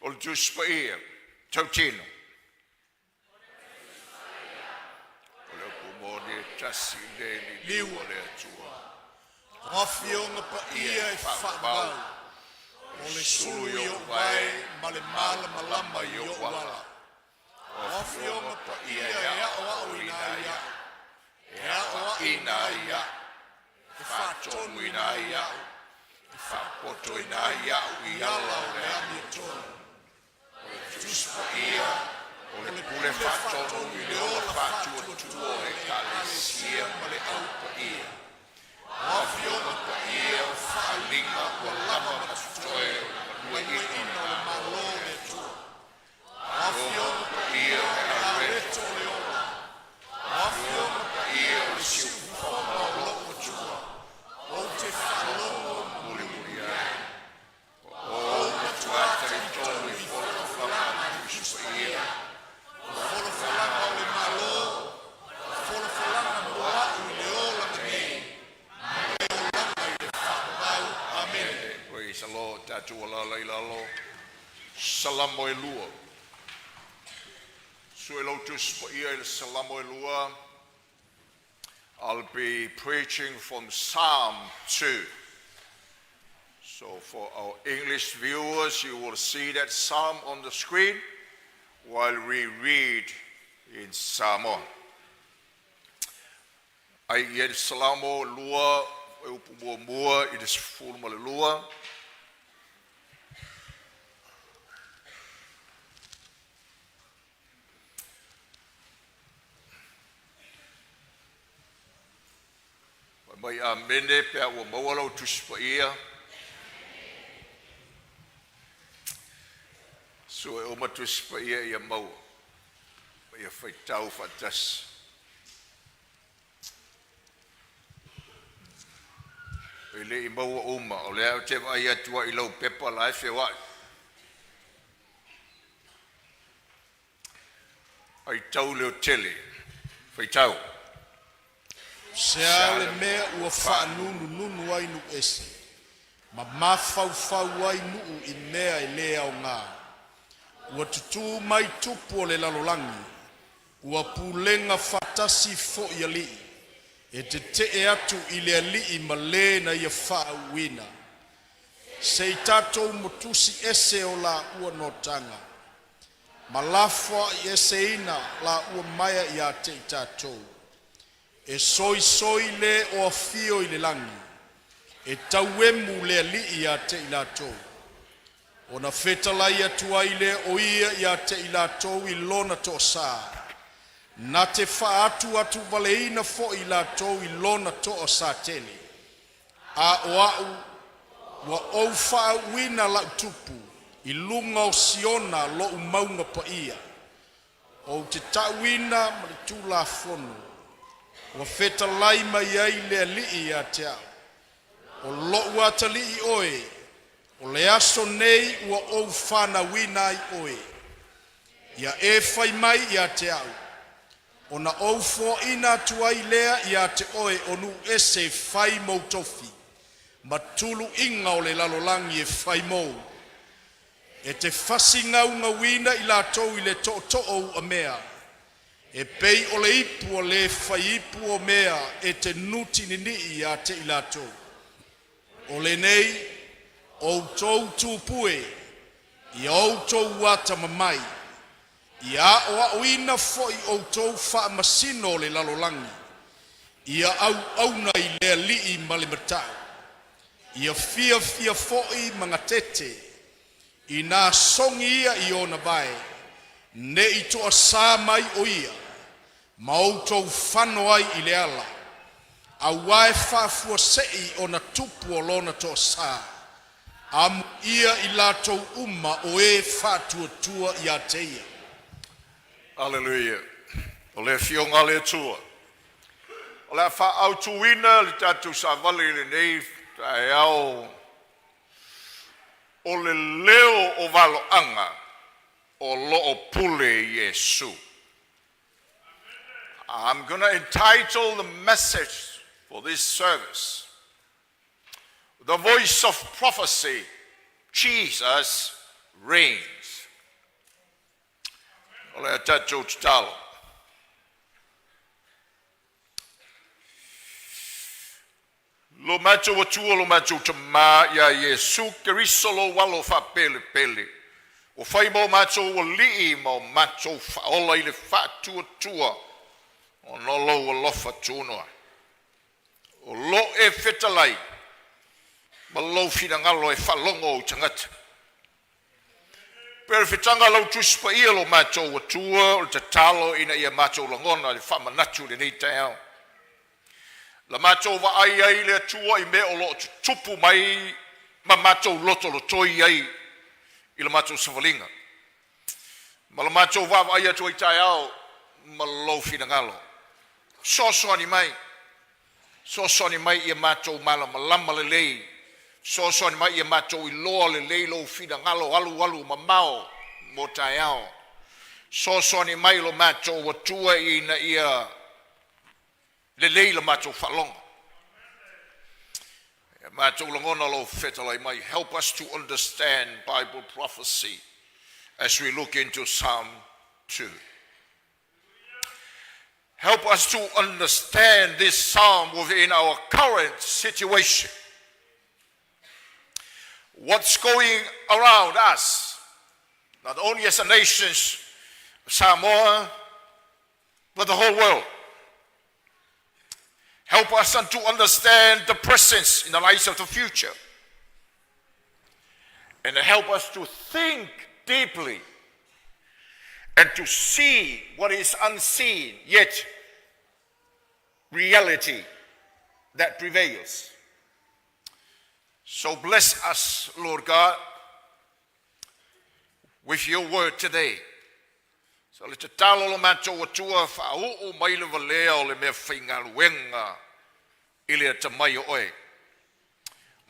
o le tuspaia, tautino. O le kumoni e tasi le li liua le atua. Ngafionga pa ia e whakabau. O le sulu i o vai, ma le mala malama i o wala. Ngafionga pa ia e ao au ina ia. E ao ina ia. E whatonu ina ia. E whapoto ina ia. I ala o le ami tonu. O le tuspa ia. O le pule whatonu i le ola whatua tua e kalesia ma le au pa ia. Ngafionga pa ia o whaalinga o lama ma tutoe o le ina o malo le tua. Ngafionga pa ia e areto le ola. Ngafionga pa ia o le siu whoma o loko tua. O te whalongo muli muli ai. O na tuata i tonu i whola whalanga i tuspa ia. O whola whalanga o le malo. O whola whalanga mo au i le ola me nei. Praise the Lord, tatu ala leilalo. Salamo e lua. Suelo tuspa ia il salamo e lua. I'll be preaching from Psalm 2. So for our English viewers, you will see that psalm on the screen while we read in Samoan. Ai ia salamo lua e upu mua i des fulma le lua. Mai a mene pe ua mauala o tuspa ia. So e oma tuspa ia ia maua. Ia whaitau whatas. E le I maua uma, o le au te vai atua I lau pepa la e whewai. Ai tau leo tele, whaitau. Sea le mea ua whaanunu nunu ai nu ese. Ma mawhau ai nuu I mea I lea o ngā. Ua tutu mai tupu o le lalolangi. Ua pulenga whatasi fo I alii. E te atu I le alii ma le na ia whaauina. Se I tatou motusi ese o la ua notanga. Ma lafwa I ese ina la ua maya I a te I tatou. E soi le o afio I le langi. E tauemu le alii a te I latou. O na whetalai atua I le o ia I a te I latou I lona to sa. Na te whaatu atu waleina fo I latou I lona to o sa tele. A o au wa ou whaauina la utupu I lunga o siona lo umaunga pa ia. O te tauina ma le tula fono. Wa whetalai mai ai le alii a te au. O lo ua talii oe. O le aso nei ua ou whana wina I oe. Ia e whai mai I a te au. O na ou fo ina tuai lea I a te oe o nu ese whai mautofi. Ma tulu inga o le lalolangi e whai mou. E te whasi ngaunga wina I latou I le to'o a mea. E pei o le ipu o le whai ipu o mea e te nuti nini I a te I latou. O le nei, o tou tupue, I o tou wata mamai. Ia o ina foi o tou wha masino le lalolangi. Ia au na I le alii ma le matau. Ia fia foi mga tete. I nā songi ia I ona vai. Ne I toa sā mai o ia. Ma o tou whano ai I le ala. A wae whafua sei o na tupu o lona toa sā. Am ia I latou uma o e whatua tua I a te ia. Hallelujah. O le fionga le tua. O le wha au tuina le tatu sa vali le nei tae au. O le leo o valo anga. O lo o pule Jeusu. I'm going to entitle the message for this service, The Voice of Prophecy, Jesus reigns. Ole tātou te talo. Lo macho watua lo macho te ma ya Jeusu Keriso lo walo fa pele pele. O fai mo macho o lii mo macho fa ola i le fa tua. O no lo o lofa tunoa. O lo e fetalai. Ma lo fina ngalo e falongo o tangata. Pero fitanga lau tuspa ia lo macho watua o te talo ina ia macho langona le fa manatu le nei tau. La macho wa ai ai le tua i me o lo tupu mai ma macho loto lo toi ai i la macho savalinga. Ma la macho wa ai atu i tai au ma lo fina ngalo. So ni mai. So ni mai i macho mala malama le lei. So ni mai i macho i loa le lei lo fina ngalo alu ma mao mo tai au. So ni mai lo macho wa tua i na ia le leila macho falonga. Macho langona lo fetalai mai. Help us to understand Bible prophecy as we look into Psalm 2. Help us to understand this psalm within our current situation. What's going around us, not only as a nation, Samoa, but the whole world. Help us to understand the presence in the lives of the future. And help us to think deeply and to see what is unseen, yet reality that prevails. So bless us, Lord God, with your word today. So le te talo lo macho watua whaau mai le valea o le mea whainga luenga i le tamai o oe.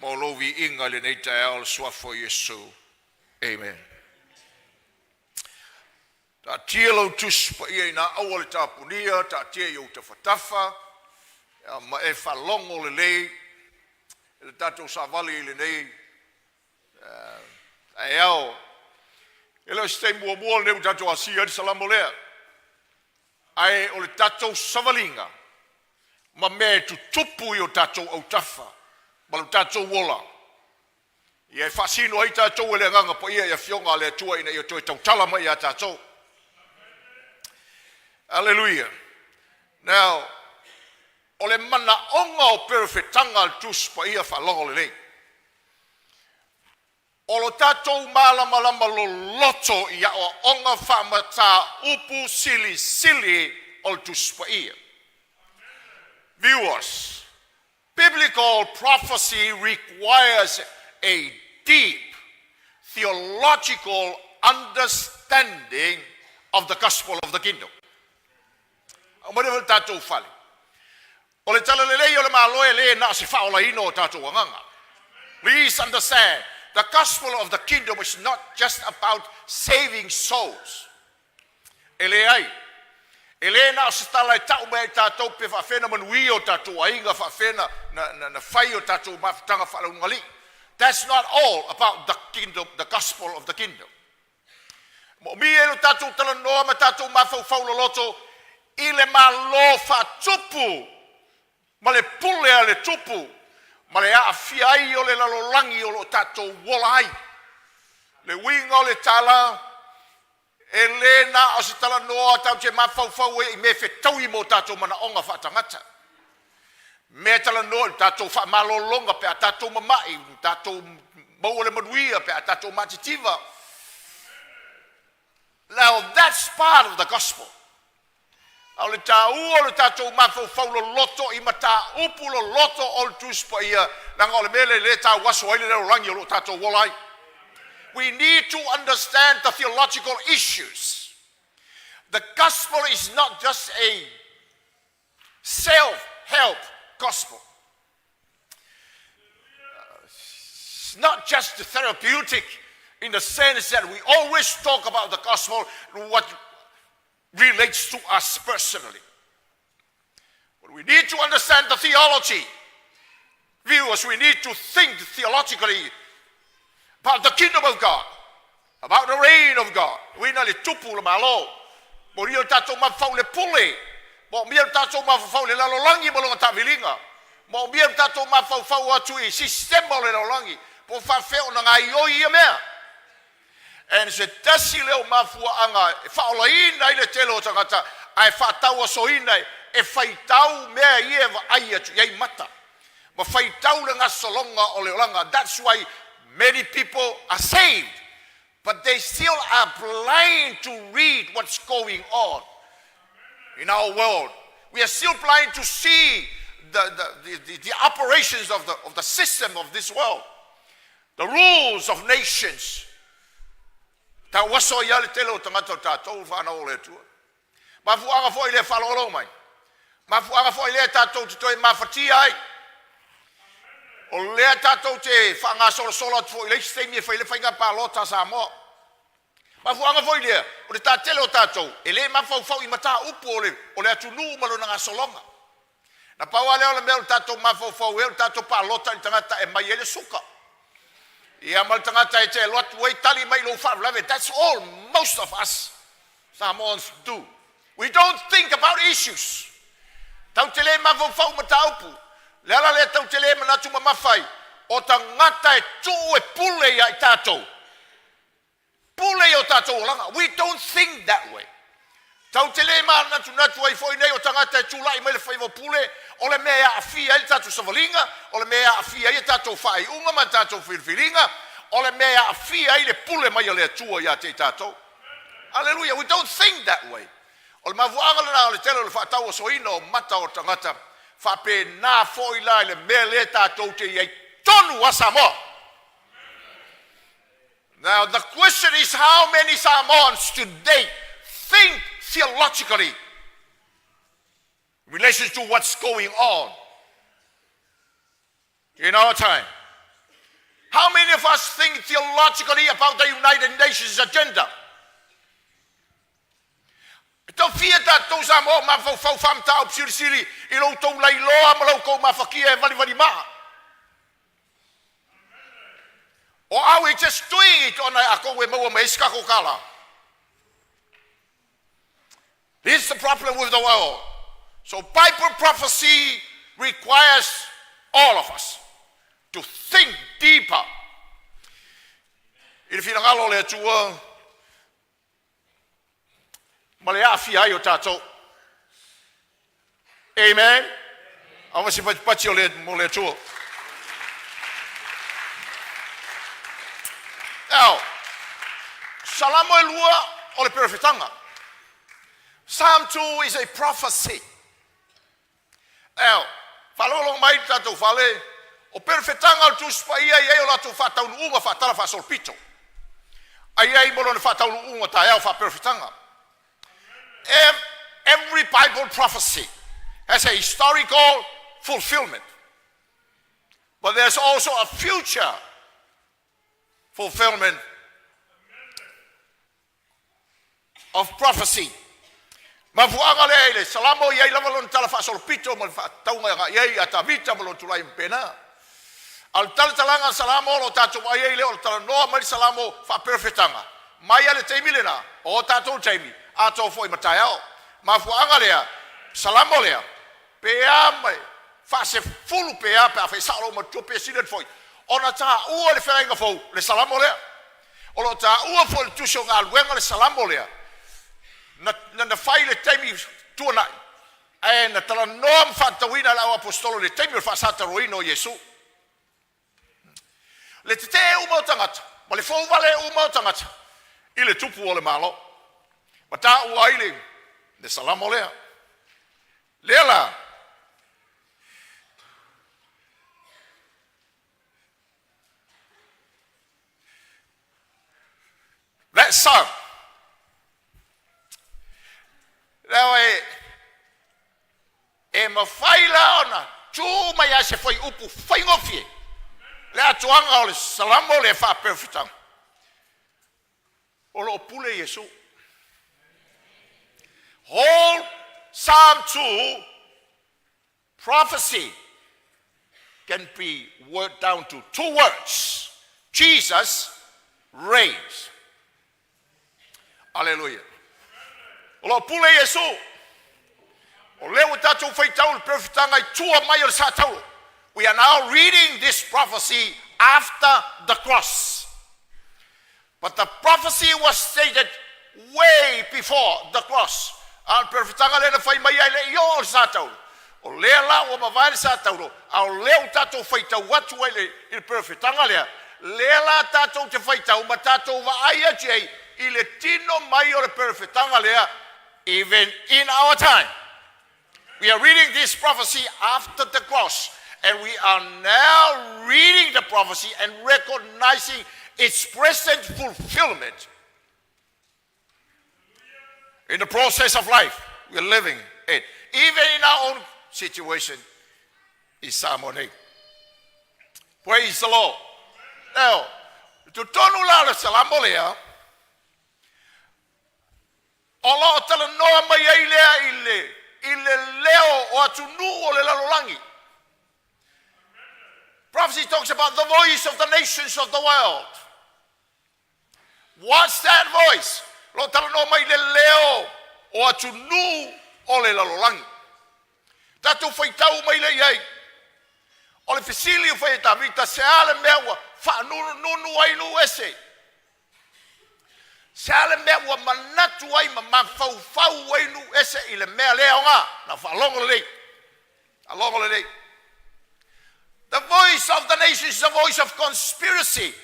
Mo lovi inga le nei tae al swafo Jeusu. Amen. Ta tia lau tuspa ia ina aua le tapunia, ta tia iau te whatafa, ma e whalongo le lei, le tatou savali le nei, e au, ele stay mua ne tatou asia di salamo lea. Ai o le tatou savalinga. Ma me tu tupu i o tatou au tafa. Ma le tatou wola. Ia e fasino ai tatou ele nganga pa ia fionga le tua ina i o toi tau talama ia tatou. Hallelujah. Now, o le mana onga o perfetanga al tuspa ia whalongo le lei. O lo tatou malama lo loto ia o onga whamata upu sili o tuspa ia. Viewers, biblical prophecy requires a deep theological understanding of the gospel of the kingdom. Amore tatou fale. O le tala lelei o le maloe le na se faola ino o tatou anganga. Please understand, the gospel of the kingdom is not just about saving souls. Ele ai. Ele na se tala e tau mea tatou pe whawhena manui o tatou ainga whawhena na whai o tatou mawhitanga whalaungali. That's not all about the kingdom, the gospel of the kingdom. Mo mi e lo tatou tala noa ma tatou mawhau loto i le malo whatupu ma le pule a le tupu ma le awhia ai o le lalolangi o lo tatou wola ai. Le winga o le tala e le na o se tala noa tau te mawhau e i me whetaui mo tatou mana onga whatangata. Me tala noa tatou whamalolonga pe a tatou mamai, tatou mau le manuia pe a tatou matitiva. Now that's part of the gospel. Au le tāu o le tātou mawhau lo loto i mata upu lo loto o le tuspa ia nanga o le mele le tā waso ai le rangi o lo tātou wolai. We need to understand the theological issues. The gospel is not just a self-help gospel. It's not just therapeutic in the sense that we always talk about the gospel, what relates to us personally. But we need to understand the theology. Viewers, we need to think theologically about the kingdom of God. about the reign of God. Wina le tupu le malo. Mo rio tatou mafau le pule. Mo mia tatou mafau le lalolangi mo longa tavilinga. Mo mia tatou mafau atu I sistema le lalolangi. Po fafeo na ngai oi ia mea. And se tasi leo mafua anga. E whaolaina I le telo o tangata. Ai whatau asoina e whaitau mea ia wa ai atu. Iai mata. Ma whaitau le ngasolonga o leolanga. That's why many people are saved. But they still are blind to read what's going on in our world. We are still blind to see the operations of the system of this world. The rules of nations. Ta waso ia le tele o tangata o tātou whanau o le tua. Mafuanga fo I le whalolo mai. Mafuanga fo I le tātou te toi mawhatia ai. O lea tātou te whanga solo atu fo I le stemi e whaile whainga pā lota sa mo. Mafuanga fo I lea, o le tātele o tātou, e le mawhau I mata upu o le atu nuu malo na ngā solonga. Na paua leo le mea o tātou mawhau e o tātou pā lota I tangata e mai ele suka. Ia mal tangata e te lotu e tali mai lo whaulave. That's all most of us Samoans do. We don't think about issues. Tau te le mawhau mata upu. Le ala le tau te le manatu mamawhai. O ta ngata e tu e pule ia I tātou. Pule o tātou o langa. We don't think that way. Tau te le manatu natu ai foi nei o ta ngata e tu lai mai le whaivo pule. O le mea a fia I tātou savalinga. O le mea a fia I tātou whai unga ma tātou whirwhiringa. O le mea a fia I le pule mai o le atua ia te tātou. Hallelujah. We don't think that way. O le mavuanga le nao le tele o le whaatau o soina o mata o tangata. Whape nā foi lai le mea le tātou te iei tonu a Samoa. Now the question is how many Samoans today think theologically in relation to what's going on in our time. How many of us think theologically about the United Nations agenda? Tau fia tātou Samoa ma fau whamta o psirisiri I lo tau lai loa ma lau kou ma whakia e wali maa. Or are we just doing it on a koe maua me iskako kala? This is the problem with the world. So Bible prophecy requires all of us to think deeper. I le finangalo le atua, ma le awhi ai o tātou. Amen? Awa si pati o le atua. Now, salamo e lua o le perfetanga. Psalm 2 is a prophecy. Now, falolo mai tātou fale, o perfetanga o tuspa ia o latu whataunu unga whatara whasolpito. Ai moro ne whataunu unga ta ea perfetanga. Every Bible prophecy has a historical fulfillment. But there's also a future fulfillment of prophecy. Mafuanga le salamo ia lava lon tala fasolpito mo taunga ia ata vita mo tulai pena. Al talanga salamo lo tatu ia le o tala no mai salamo fa perfetanga. Mai ale temilena o tatu temi ato foi mataiao. Mafuanga le salamo le pea mai fa se fulu pea pa fa salo mo tupe sinet foi. Ona ta ua le whenga fau, le salamo lea. Ona ta ua fau le tusio ngā luenga le salamo lea. Na whai le teimi tuanai. E na tala noam whatawina le au apostolo le teimi le whasata roino o Jeusu. Le te uma o tangata, ma le fau wale uma o tangata. I le tupu o le malo. Ma ta ua ile, le salamo lea. Lea la. That son. Now, mawhaila ona, tū mai a se whai upu, whai ngofie. Le atuanga o le salamo le wha perfetang. O lo pule Jeusu. Whole Psalm 2 prophecy can be worked down to two words. Jesus reigns. Aleluia. O lo pule Iesu. O leo tātou whaitau le perfitanga I tua mai o le sātau. We are now reading this prophecy after the cross. But the prophecy was stated way before the cross. Al perfitanga le na whai mai ai le io o le sātau. O lea la o mawai le sātau. Au leo tātou whaitau watu ai le perfitanga lea. Lea la tātou te whaitau ma tātou wa ai ati ai I le tino mai o le perfitanga lea. Even in our time. We are reading this prophecy after the cross. And we are now reading the prophecy and recognizing its present fulfillment. In the process of life, we are living it. Even in our own situation, is Samone. Praise the Lord. Now, to tonu la le salamo lea, Ola tala noa mai ai lea I le leo o atunu o le lalolangi. Prophecy talks about the voice of the nations of the world. What's that voice? Lo tala noa mai le leo o atunu o le lalolangi. Tatu whaitau mai le iai. O le fisili whai tamita se ale mea ua whanunu ai nu ese. Se ale mea ua manatu ai ma mawhau ai nu ese I le mea leo ngā. Na whalongo le. Alongo le. The voice of the nation is the voice of conspiracy.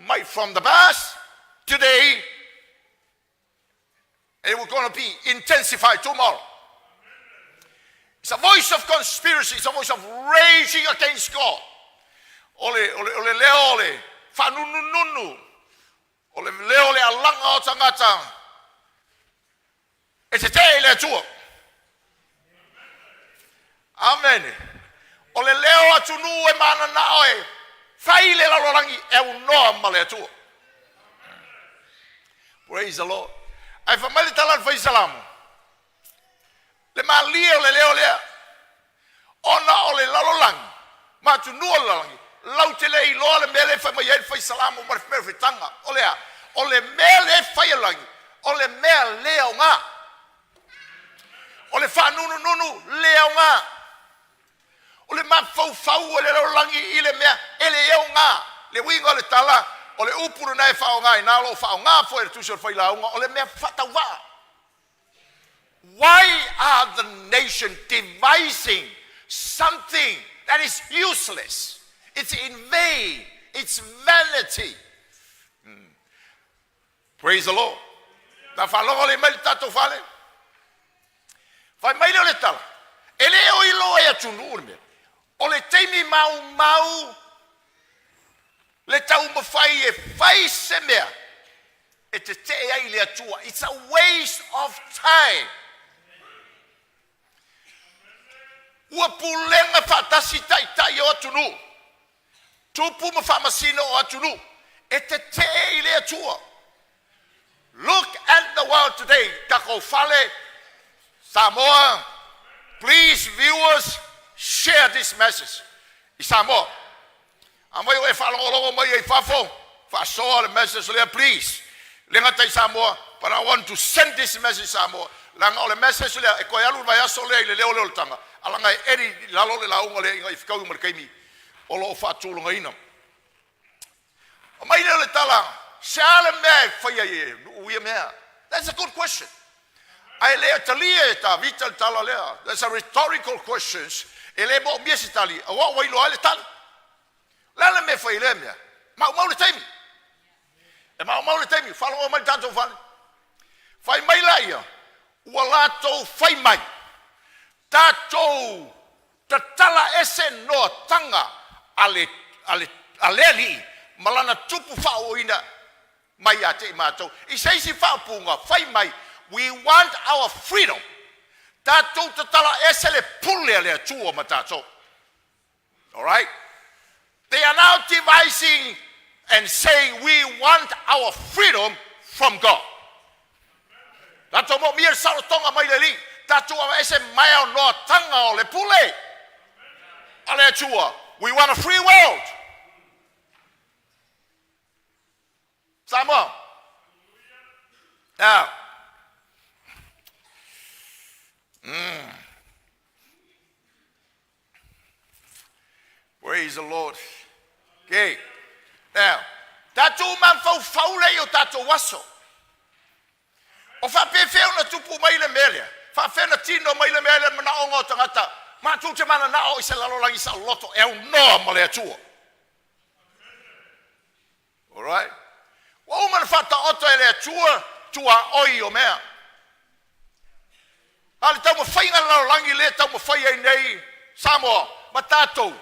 Might from the past, today, and it will going to be intensified tomorrow. It's a voice of conspiracy. It's a voice of raging against God. Ole leo ole. Whanunununu. O le leo le alanga o tangata. E te te le atua. Amen. O le leo atunu e mana na oe. Whai le lalorangi e unoa ma le atua. Praise the Lord. Ai whamali talan whai salamu. Le malia o le leo lea. Ona o le lalorangi. Ma atunu o le lalorangi. Lau te le iloa le mele whai mai e whai salamu ma le whitanga. O lea. O le mele whai alangi. O le mea leo ngā. O le whanunununu leo ngā. O le mawhau o le laulangi I le mea ele eo ngā. Le winga o le tala. O le upuru nei whao ngā I nalo whao ngā fo e le tusi o le whailaunga. O le mea whatawa. Why are the nation devising something that is useless? It's in vain. It's vanity. Praise the Lord. Ta whalongo le mai tato whale. Whai mai leo le tala. E leo I loa e atunu ure mea. O le teimi mau. Le tau mawhai e whai se mea. E te te ai le atua. It's a waste of time. Ua pulenga whatasi tai o atunu. Tupu mawhamasino o atunu. E te te ai le atua. Look at the world today. Kako fale, Samoa, please viewers, share this message. I Samoa. Amai o e whalongolongo mai e whafo. Whasoa the message there, please. Lenga tai Samoa, but I want to send this message Samoa. Langa o le message there, e koe alu vai aso lea I le leo tanga. Alanga e eri lalo le launga lea inga I whikau umar keimi. Olo o whatulunga ina. O mai leo le tala. That's a good question. That's a rhetorical question. Malana tupu whaoina mai a te imatou. I seisi whaopunga, whai mai, we want our freedom. Tātou te tala ese le pule le atua ma tātou. All right? They are now devising and saying we want our freedom from God. Tātou mo mia sarotonga mai le li. Tātou ese mai au noa tanga o le pule. Ale atua. We want a free world. Now, praise the Lord. Okay. Now, tātou man fau lei o tātou waso. O whapewheo na tupu mai le mele. Whawheo na tino mai le mele mana o ngā tangata. Mātou te mana na o i se lalorangi sa loto e au noa ma le atua. Alright? Wa umana whata oto e le atua tua oi o mea. Ale tau ma whainga lalorangi le tau ma whai ai nei Samoa ma tātou.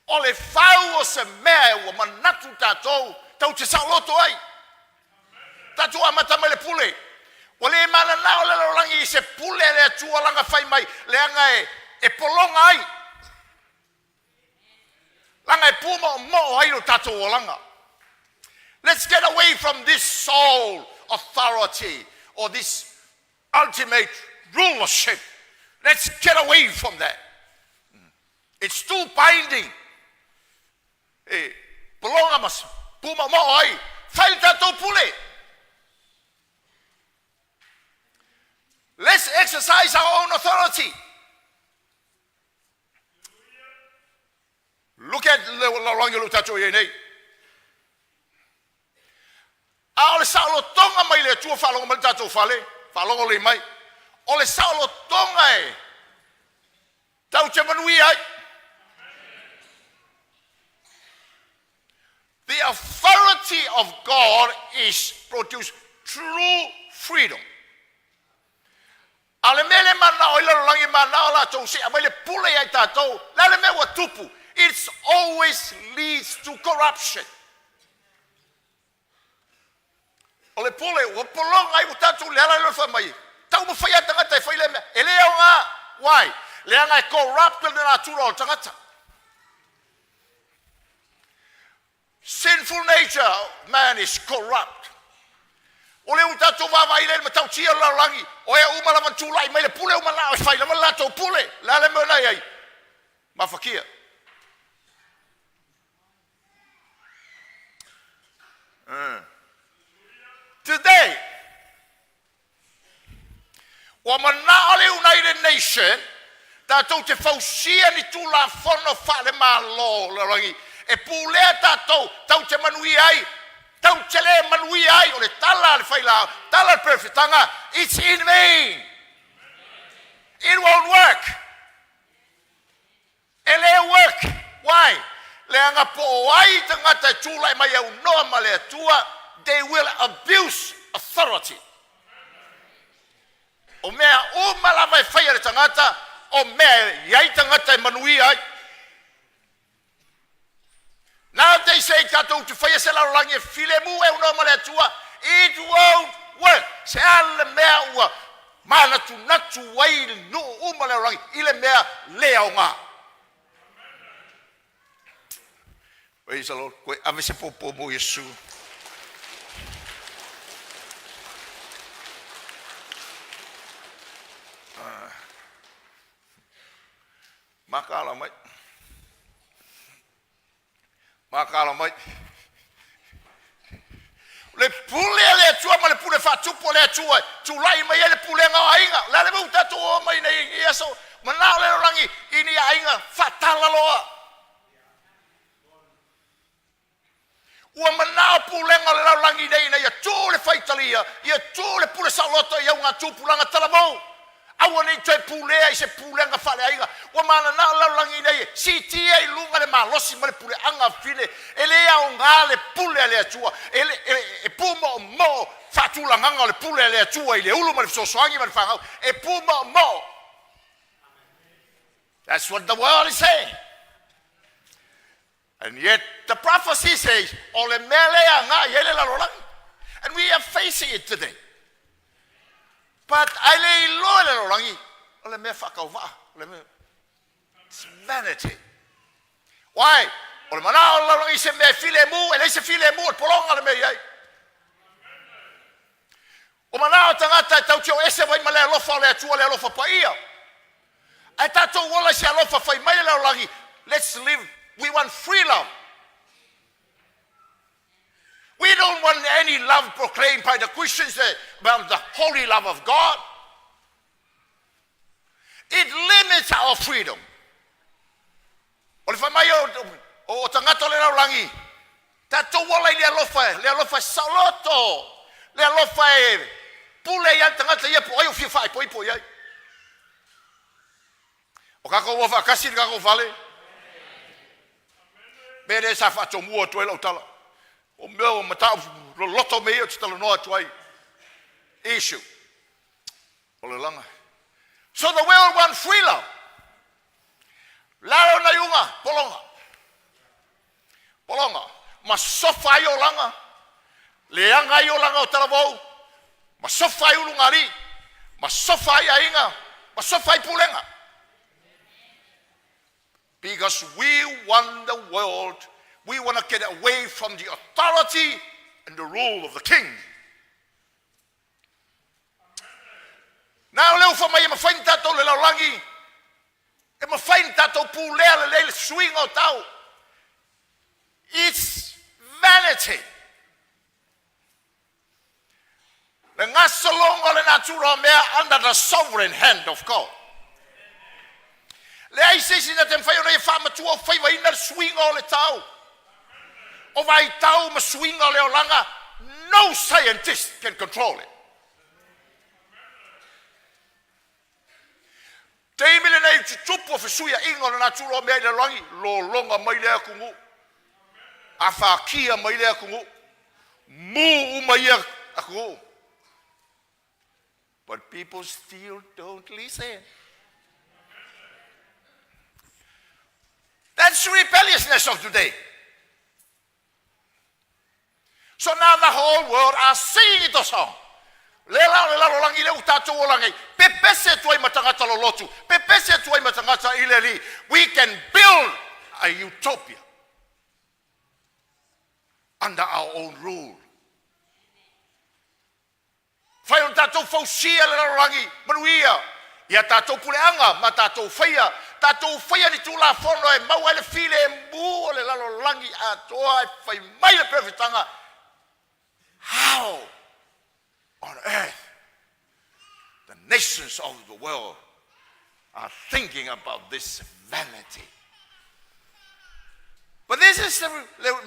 O le whau o se mea ua manatu tātou tau te sa loto ai. Tātou amata mai le pule. O le mana nao le lalorangi i se pule le atua langa whai mai le anga e polonga ai. Langa e puma o mo ai no tātou o langa. Let's get away from this sole authority or this ultimate rulership. Let's get away from that. It's too binding. Polonga mas puma mo ai. Whai tātou pule. Let's exercise our own authority. Look at the longi lutato ye nei. Ole saulo tonga mai le tua falonga mai tato fale, falonga le mai. Ole saulo tonga e. Tau te manui ai. The authority of God is produce true freedom. Ale mele mana o ila longi mana o la tau se amai le pule ai tato, la le me wa tupu. It always leads to corruption. O le pule, o polonga ai o tatu le ala lo fa mai. Tau mo fai tangata e fai le me. E le o nga, why? Le anga e corrupt le na turo o tangata. Sinful nature, man is corrupt. O le utatu va vai le matau tia la langi. O e uma la mantulai mai le pule uma la fai le la to pule. La le mona ai. Mafakia. Today, Wamanale United Nation, tātou te whausia ni tū la whono whare mā lō, larangi. E pūlea tātou, tau te manui ai, tau te le manui ai, o le tala le whaila, tala le perfetanga, it's in vain. It won't work. E le work. Why? Le anga po ai tangata e tūlai mai au noa ma le atua, they will abuse authority. O mea o malama e whaia le tangata, o mea iai tangata e manui ai. Now they say katou tu whaia se larolangi e file mu e unoa ma le atua, it won't work. Se ale mea ua manatu natu wai no uma le larolangi, ile mea lea o ngā. Praise the Lord. Koe ave se popo mo Jeusu. Makala mai. Makala mai. Le pule le tua ma le pule fa tupo le tua. Tu lai mai le pule nga ainga. La le mo tatu o mai nei yeso. Mana le rangi ini ainga fatala loa. Ua mana pule nga le rangi nei nei tu le faitalia. Ia tu le pule salota ia nga tupu langa talamo. Awa nei toi pule ai se pule nga fale ainga. Ua mana na laulangi nei. Si tia i lunga le malosi ma le pule anga fine. Ele au ngā le pule le atua. E puma o mo fatula nganga le pule le atua. I le ulu ma le fisosoangi ma le whangau. E puma o mo. That's what the world is saying. And yet the prophecy says, ole mele anga yele la laulangi. And we are facing it today. But I lay low le laulangi. Ole me whakauwa. Ole me... It's vanity. Why? O le manao laulangi se me file mu, e le se file mu, e polonga le me iai. O manao tangata e tau tio ese vai ma le alofa le atua le alofa pa ia. E tatou wala se alofa fai mai le laulangi. Let's live. We want free love. We don't want want any love proclaimed by the Christians about the holy love of God. It limits our freedom. O le whamai o tangata le raulangi, tatou wala i le alofa saloto, le alofa pule ia tangata ia po ai o fia whai po iai. O kako ua whakasi ni kako whale. Mere sa whato mua tuela o tala. O mea o matau loto me o titalo noa tuai. Issue. O le langa. So the world wants free love. Laro na yunga, polonga. Polonga. Ma sofa i o langa. Leanga i o langa o talavou. Ma sofa i ulungari. Ma sofa i ainga. Ma sofa i pulenga. Because we want the world, we want to get away from the authority and the rule of the king. Now, leo whamai e mawhain tatou le laulangi, e mawhain tatou pūlea le swing o tau. It's vanity. Le ngasalonga le natura mea under the sovereign hand of God. Le ai sesi na te mwhai o rei whamatua whai wai na swing o le tau. O vai tau ma swing o le o langa, no scientist can control it. Teimi le nei tupu o whisuia ingo na naturo mea le rangi, lo longa mai lea kungu. A whakia mai lea kungu. Mu umai a kungu. But people still don't listen. That's the rebelliousness of today. So now the whole world are singing the song. Le langi le utato o langi. Pepese tuai matangata lo lotu. Pepese tuai matangata ileli. We can build a utopia under our own rule. Fai on tatou fausia le langi. Manuia. Ia tatou puleanga ma tatou faia. Tatou faia ni tula fono e mau ele file e mbu le lalo langi atoa e fai mai le perfitanga. How on earth the nations of the world are thinking about this vanity? But this is the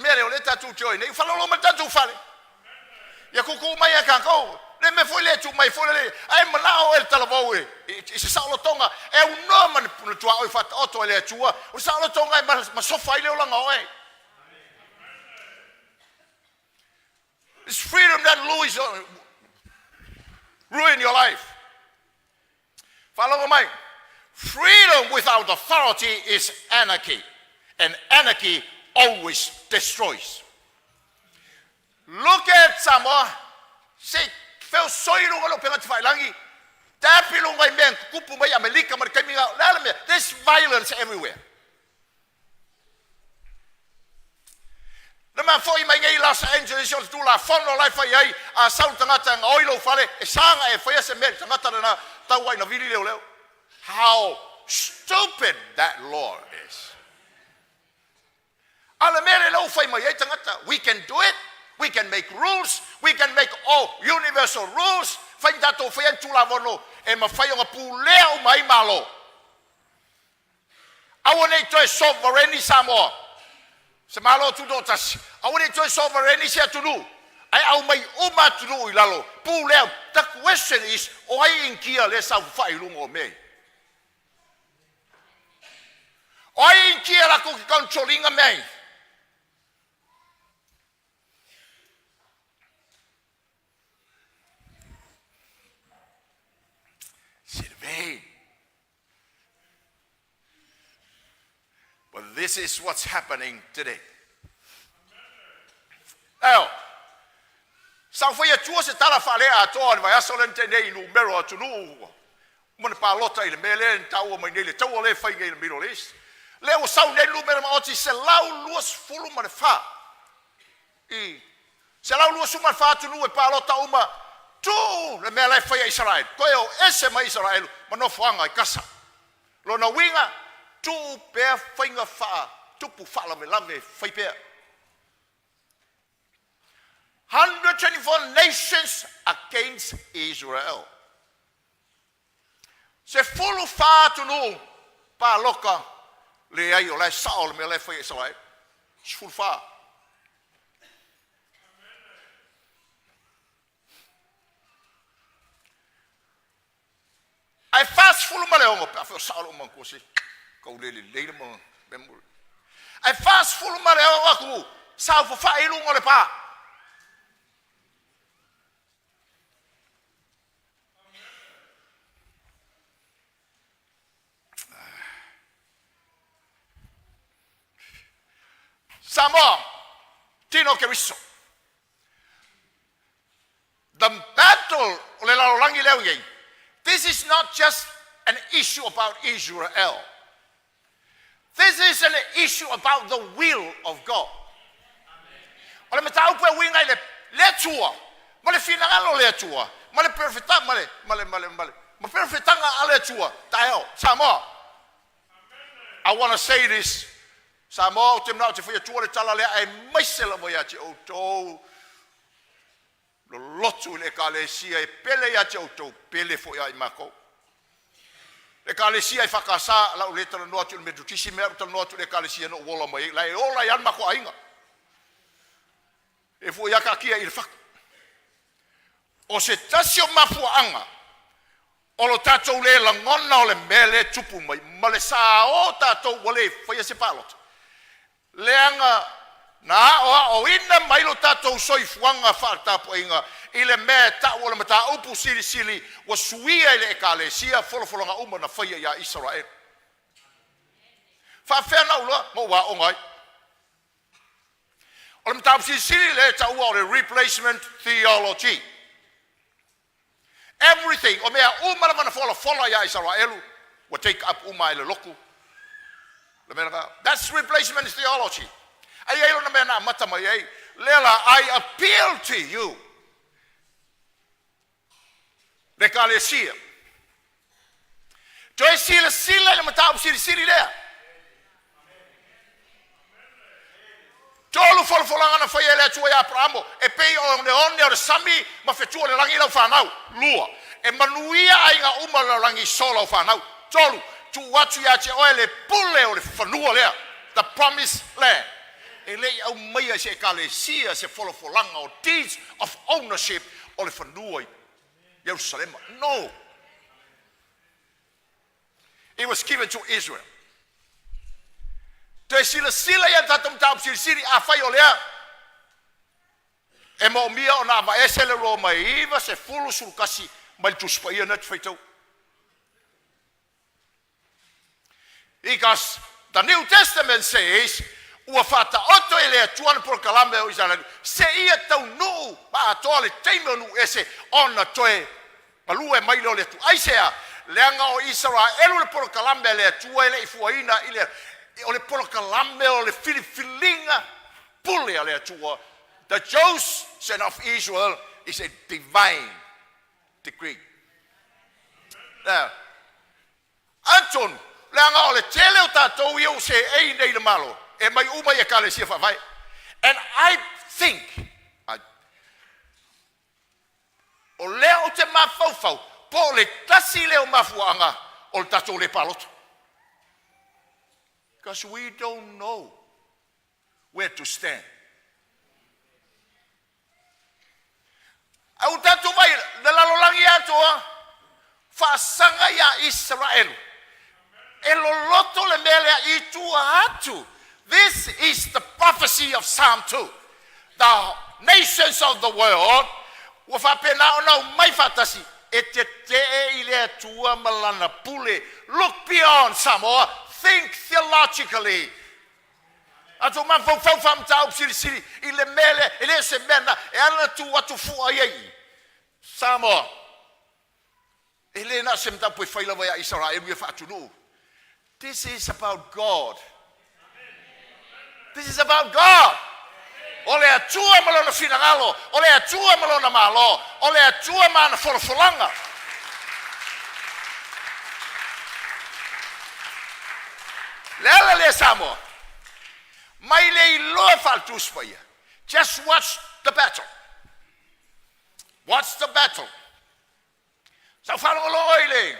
mere o le tatou joy. Nei falolo ma tatou fale. Ia kuku mai a kako. Le me foi le tu mai foi le ai manao el talavou e se saulo tonga e un nome no tua o fat auto le tua o saulo tonga ma sofa ile o langa oi. It's freedom that ruin your life. Follow me. Freedom without authority is anarchy, and anarchy always destroys. Look at someone, say, feo soilunga lo pengat failangi, tapilunga men kupu mai Amerika mar kaminga lalame. There's violence everywhere. Lama foi mai ngai Los Angeles yo tu la fono lai fai ai a sau tangata nga oilo fale e sanga e foi ese mer tangata na tawai na vili leo. How stupid that law is. Ala mere lo fai mai ai tangata. We can do it. We can make rules. We can make all universal rules. Fai dato fai tu la vono e ma fai nga puleo mai malo. Awone to sovereignty Samoa. Se malo tu dotas. Awone to sovereignty se tunu. Ai au mai uma tunu ilalo. Puleo. The question is o ai inkia le sa fai lungo me. O ai inkia la ko controlling me. But this is what's happening today. Now, sa foi a tua se tala fale a toa vai asolente nei numero atu nu. Mon pa lota ile mele tau mai nei tau le fai ngai Middle East. Leo sau nei numero ma oti se lau luas fulu ma fa. I se lau luas uma fa tu nu e pa lota uma tu le mele fai Israel. Koe ese mai Israel ma no fanga i kasa. Lo na winga tu pe fainga fa tu pu fa la me fai pe 100 for nations against Israel. Se fulu whātunu pā loka le ai o lai sao le me lai whai Israel. Se fulu whā. Ai fast fulu ma le ongo pa fo sao mo ko si. Ko le mo memory. Ai fast fulu ma le ongo ku sao fo fa ilu ngole pa. Samo tino ke wiso. The battle le la langi leo ngai. This is not just an issue about Israel. This is an issue about the will of God. Ole matau pe winga le tua. Male finangalo le tua. Male perfecta male. Ma perfectanga ale tua. Tayo Samo. I want to say this. Samo tem na te foi tua le tala le ai maisela mo ya te o to. Lo lotu le kalesia e pele ya te o to pele fo ya i mako. Le kalesia e fakasa la le tala no atu me dutisi me tala no atu le kalesia no wola mai la e ola yan mako ainga. E fo ya ka kia i fak. O se tasio mafu anga. O lo tatou le la ngona o le mele tupu mai male sa o tatou wale foi se palot. Leanga na o ina mai lo tatou soifuanga farta poinga ile me ta wala mata upu sili wa suia ile ekalesia folo nga uma na faia ya Israel. Fa fena ulo mo wa ongai. Ola mata sili le ta wa le replacement theology. Everything o mea uma na folo ya Israel will take up uma ile loku. That's replacement theology. Lela, I appeal to you. Le kalesia. Toi sila le matau sili lea. Tolu folfolanga na faia le tua ya pramo e pei o ne o sami ma fetua le langi lau whanau lua. E manuia ainga uma le langi sola o whanau. Tolu tu watu ya te oe le pule o le whanua lea. The promised land. E lei au maia se kalesia se folfolanga o deeds of ownership o le whanua i Jerusalem. No. It was given to Israel. Te sila ya tatum tau sili a fai o lea. E mo mia o na va esele ro mai iwa se fulu sulkasi mai tuspa ia net feitau. Because the New Testament says, ua fata oto ele atuana por kalambe o Israel. Se ia tau nu, ba atoa le teime nu ese ona toe malue mai lo le tu. Aisea, leanga o Israel le por kalambe le atua ele ifuaina ile o le por kalambe o le filifilinga pule ale atua. The chosen of Israel is a divine decree. Now, Anton, leanga o le tele o tatou iau se ei nei le malo. E mai uma e kalesia whawai. And I think, o leo te mawhauwhau, po le tasi leo mafuanga, o le tatou le paloto. Because we don't know where to stand. Au tatou vai, le lalolangi atoa, whaasanga ya Israel. E lo loto le mele i tua atu. This is the prophecy of Psalm 2. The nations of the world, look beyond Samoa, think theologically. Samoa. This is about God. This is about God. Ole atua malona finangalo, ole atua malona malo, ole atua mana folfolanga. Lele Samoa. Mai le loa faltus pa ia. Just watch the battle. What's the battle? Sa whalongolongo i le.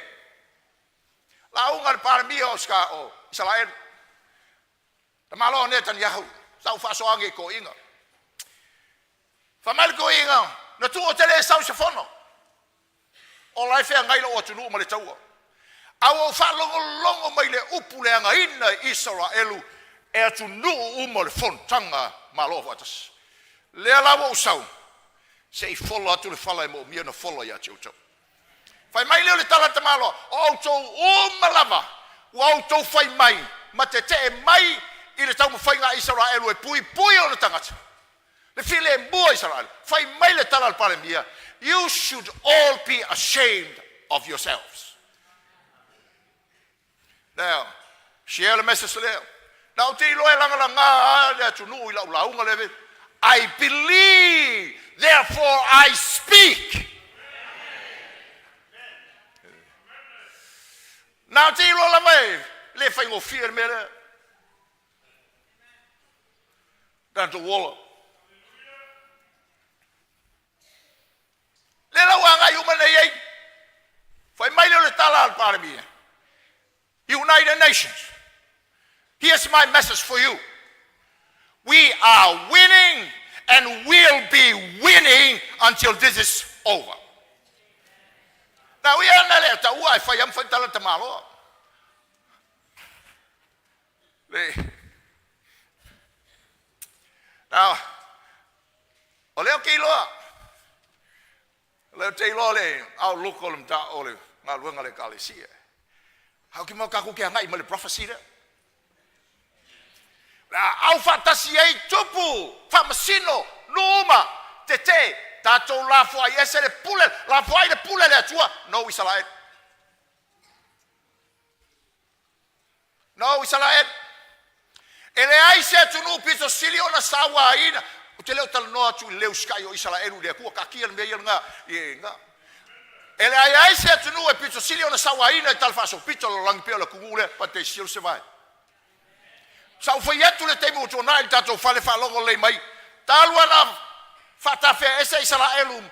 La unga le paramia o ska o Israel. Ta malo ne tan yahu. Sa whasoange ko inga. Whamal ko inga. Na tu o tele sa usafono. O lai whea ngaila o tunu ma le taua. Au o whalongolongo mai le upu le anga ina Israelu. E atu nuu uma le fontanga malo watas. Lea lawa usau. Se i fola atu le whala e mo mia na fola ia te utau. Whai mai leo le tala te malo. O autou uma lava. O autou whai mai. Ma te te e mai i le tau mawhainga Israelu e pui pui o le tangata. Le file e mua Israelu. Whai mai le tala le pare mia. You should all be ashamed of yourselves. Now, share the message leo. Now, te iloe langa langa, le tunu ila ulaunga leve. I believe, therefore I speak. Now, te iloe langa le whaingo fear mele. Dan te wola. Le la wanga yuma na yei. Whai mai leo le tala al paramia. United Nations. Here's my message for you. We are winning and will be winning until this is over. Now we are not let to why fayam fantala tamalo. Now, oleo kilo. Oleo telo le au lukolum ta ole ngaluanga le kalisia. How can you kaku kia ngai male prophecy there? Au fatasi ai tupu, famasino, numa, tete, tato la foi ese le pule, la foi le pule le tua, no Israel. No Israel. Ele ai se tu no piso silio na sawa ina, o te leo tal no tu leo sky o Israel le ku ka kia me nga nga. Ele ai se tu no piso silio na sawa ina tal faso pito lo lang pelo kungule pa te sil se vai. Sau foi etu le temu tu nai tato fale fa logo le mai. Talua na fata fe ese Israelum.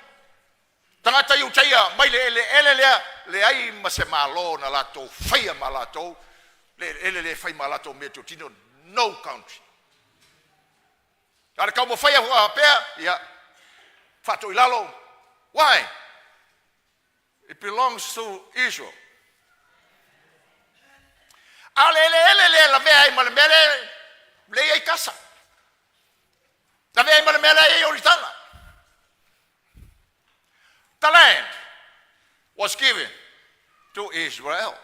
Tangata yu taia mai le ai ma se malo na lato faia malato. Le fai malato me tu tino no country. Ara ka mo faia pe ya fato ilalo. Why? It belongs to Israel. Ale la mea ima le mele le ai casa. La mea ima le mele ai oritana. The land was given to Israel.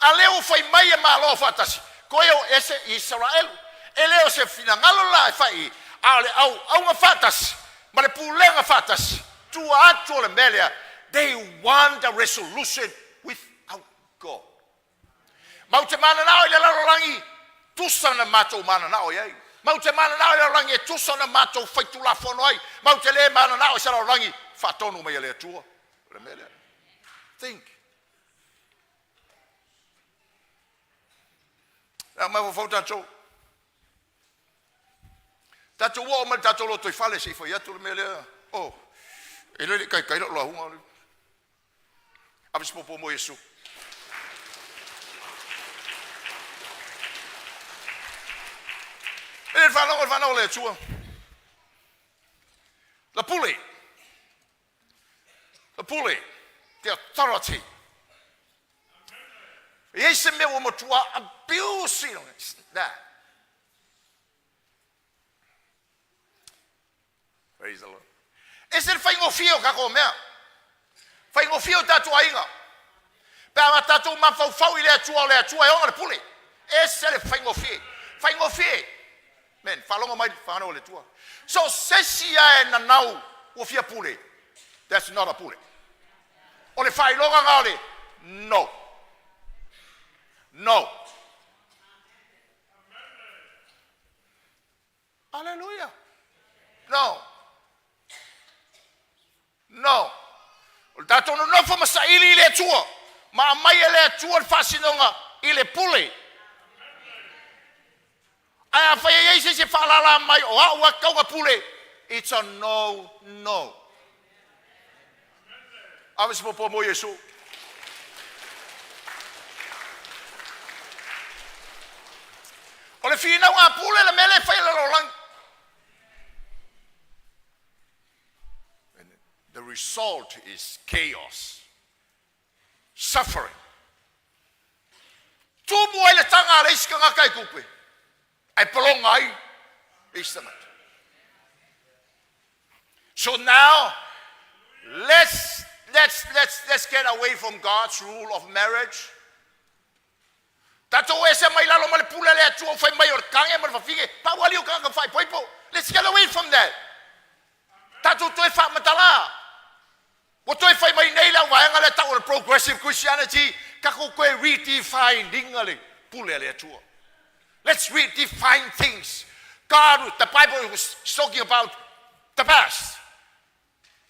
Aleo fai mai e malo fatasi. Koeo ese Israel. Eleo se finangalo la fai. Ale au nga fatas. Ma le pulenga fatas. Tua atu le mele. They want a resolution without God. Mau te mana nao i le larorangi, tusa na matou mana nao iai. Mau te mana nao i le larorangi, tusa na matou faitula fono ai. Mau te le mana nao i sa larorangi, fatonu mai le atua. Think. Nā mai wafau tātou. Tātou wā o mai tātou lo toi whale se i whai atu le mea lea. Oh, e lele kai lo la hunga. Abis popo mo Jeusu. E whanau le atua. La pule. Te authority. E eise mea o motua abusing that. Praise the Lord. Ese le whaingofio kako mea. Whaingofio tātou ainga. Pea ma tātou mawhau i le atua e onga le pule. Ese le whaingofie. Men, whalonga mai whanau le tua. So, sesia e na nau o fia pule. That's not a pule. O le whailonga ngāle. No. Hallelujah. No. O tātou no nofo masaili i le tua. Ma mai e le tua le whasinonga i le pule. Ai a whai eise se whalala mai o au a kaunga pule. It's a no. Awas po mo Yesu. Ole fina wa pule la mele fai la rolang. And the result is chaos, suffering. Tumo ay tanga la iska nga kay kupe. Ay polongay istamat. So now let's get away from God's rule of marriage. Tato ese mai lalo male pula le atu fai mai or kange mar fafige pa wali o kanga fai poipo. Let's get away from that. Tato toi fa matala. Wo toi fai mai nei la wa ngale ta or progressive Christianity kako ko redefine dingale pula le atu. Let's redefine things. God, the Bible was talking about the past.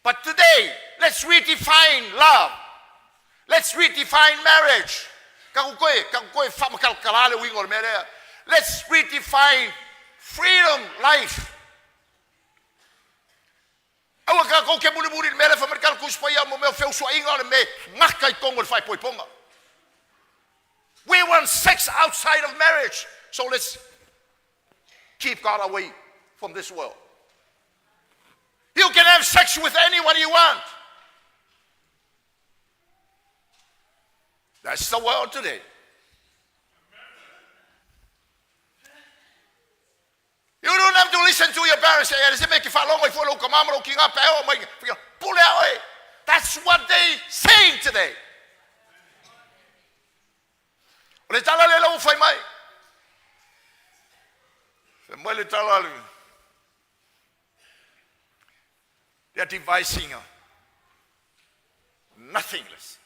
But today, let's redefine love. Let's redefine marriage. Let's redefine freedom, life. We want sex outside of marriage. So let's keep God away from this world. You can have sex with anyone you want. That's the world today. You don't have to listen to your parents. That's what they're saying today. They're devising nothingness.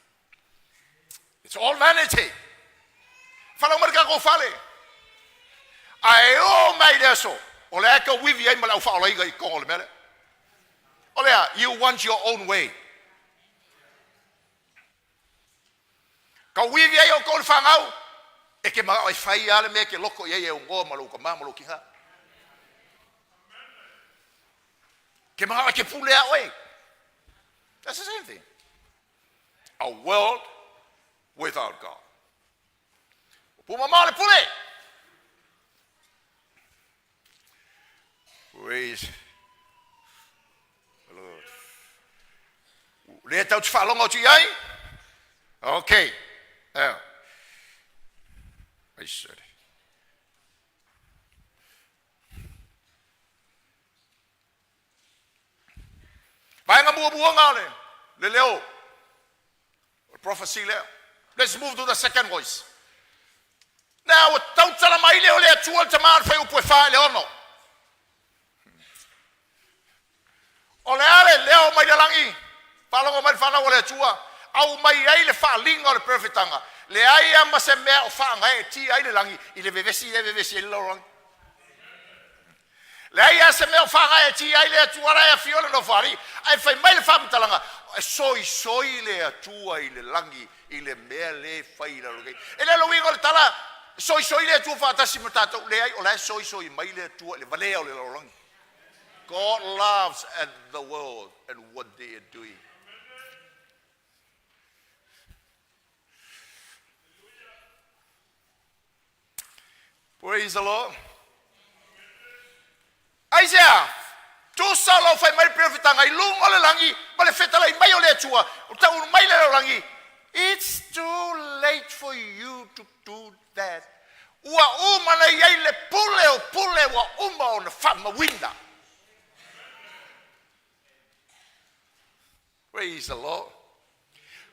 It's all vanity. Fala mereka ko fale. Ai o mai deso. Ole ka wivi ai mala fa ole ga ko ole mele. Ole you want your own way. Ka wivi ai o ko fa ngau. E ke ma ai fai ale me ke loko ye o ngo malu ko ma malu ki ha. Ke ma ke pule away. That's the same thing. A world without God. Pumamale pule. Praise the Lord. Let out falong out yai. Okay. I said. Vai nga buo ngale. Leleo. Prophecy leo. Let's move to the second voice. Now, don't tell them I leo chual taman fa upo fa leo no. Ole ale leo mai dalangi. Palongo mai fa na ole chua. Au mai ai le fa linga le perfectanga. Le ai ama se me o fa ngai ti ai le langi. Ile vevesi le long. Le ai se me o fa ngai ti ai le chua ai fiole no fari. Ai fa mai le fa mtalanga. Soi le atua i le langi i le mea le fai la loge. E le loingo le tala soi le atua fa tasi matato le ai o le soi mai le atua le valea o le langi. God laughs at the world and what they are doing. Praise the Lord. Isaiah. Tu salo fai mai perfectanga ilung ole langi male fetala i mai ole tua o tau mai le langi. It's too late for you to do that. Ua uma na iai le pule wa uma o na fama winda. Praise the Lord.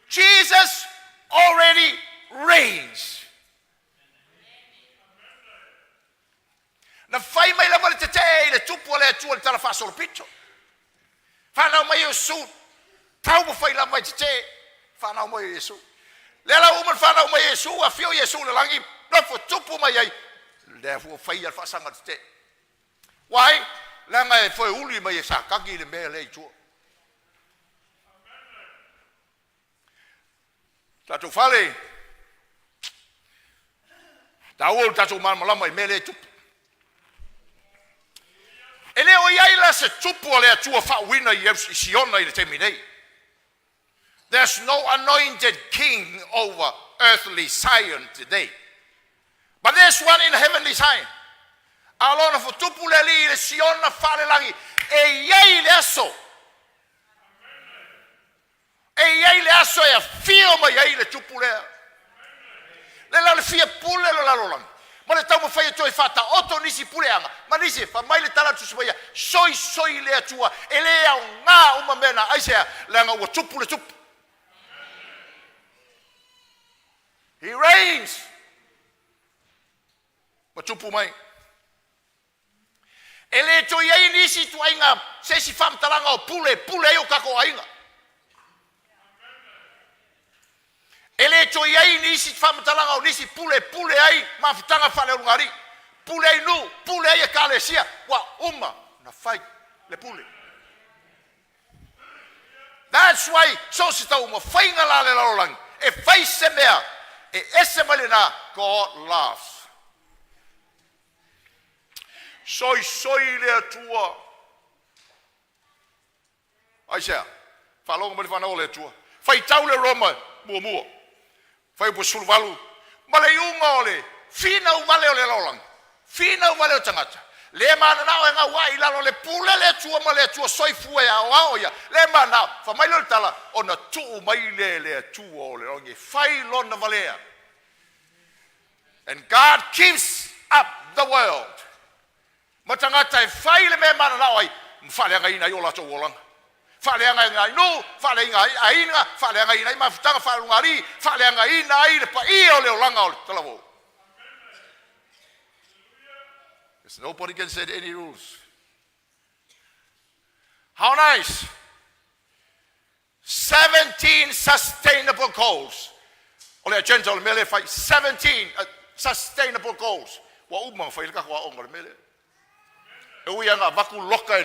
Jesus already reigns. Na fai mai la male tete le tupu le tua le tala fa solo piccio. Fa na mai Jeusu. Tau mo fai la mai tete. Fa na mai Jeusu. Le la uma fa na mai Jeusu a fio Jeusu le langi. Na fo tupu mai ai. Le fo fai al fa sanga tete. Why? La ngai fo uli mai sa kangi le me le tua. Tatu fale. Tau tatu mal malama i me le tupu. Ele o iai la se tupu le atua fa wina i siona i le temi nei. There's no anointed king over earthly Zion today. But there's one in heavenly Zion. Alona fo tupu le li le Sion na fale langi e yei le aso. E yei le aso e fio ma yei le tupu le. Le la le fia pule le la rolang. Ma le tau ma fai toi fata oto nisi pule anga. Ma nisi fa mai le tala tu sibaya soi le atua e le au nga uma mena aisea le anga ua tupu le tupu. He reigns. Ma tupu mai. Ele to yei nisi tu ainga se si fam talanga o pule o kako ainga. Ele to yei nisi fam talanga o nisi pule ai ma fitanga fale ngari. Pule nu, pule ai kalesia wa umma na fai le pule. That's why so sita uma fainga la le lolang e fai se mea e ese malina God loves. Soi le atua. Aisea, falonga mali fana o le atua. Fai tau le Roma, mua. Fai po sulvalu. Male iunga o le, fina u vale o le lolang. Fina u vale o tangata. Le mana nao e ngā wai lalo le pule le atua ma le atua soi fue a oia. Le mana, fa mai lo tala, o na tuu mai le atua o le longi. Fai lona valea. And God keeps up the world. Matangata e fai le me mana nao ai, mfale anga ina yola to wolang. Fale anga ina inu, fale anga ina, fale anga ina ima fitanga fale ngari, fale anga ina ai le pa i o le olanga o le talavo. There's nobody can set any rules. How nice. 17 sustainable goals. Ole agenda le mele fai 17 sustainable goals. Wa uma fai le ka wa onga le mele. E ui anga vaku loka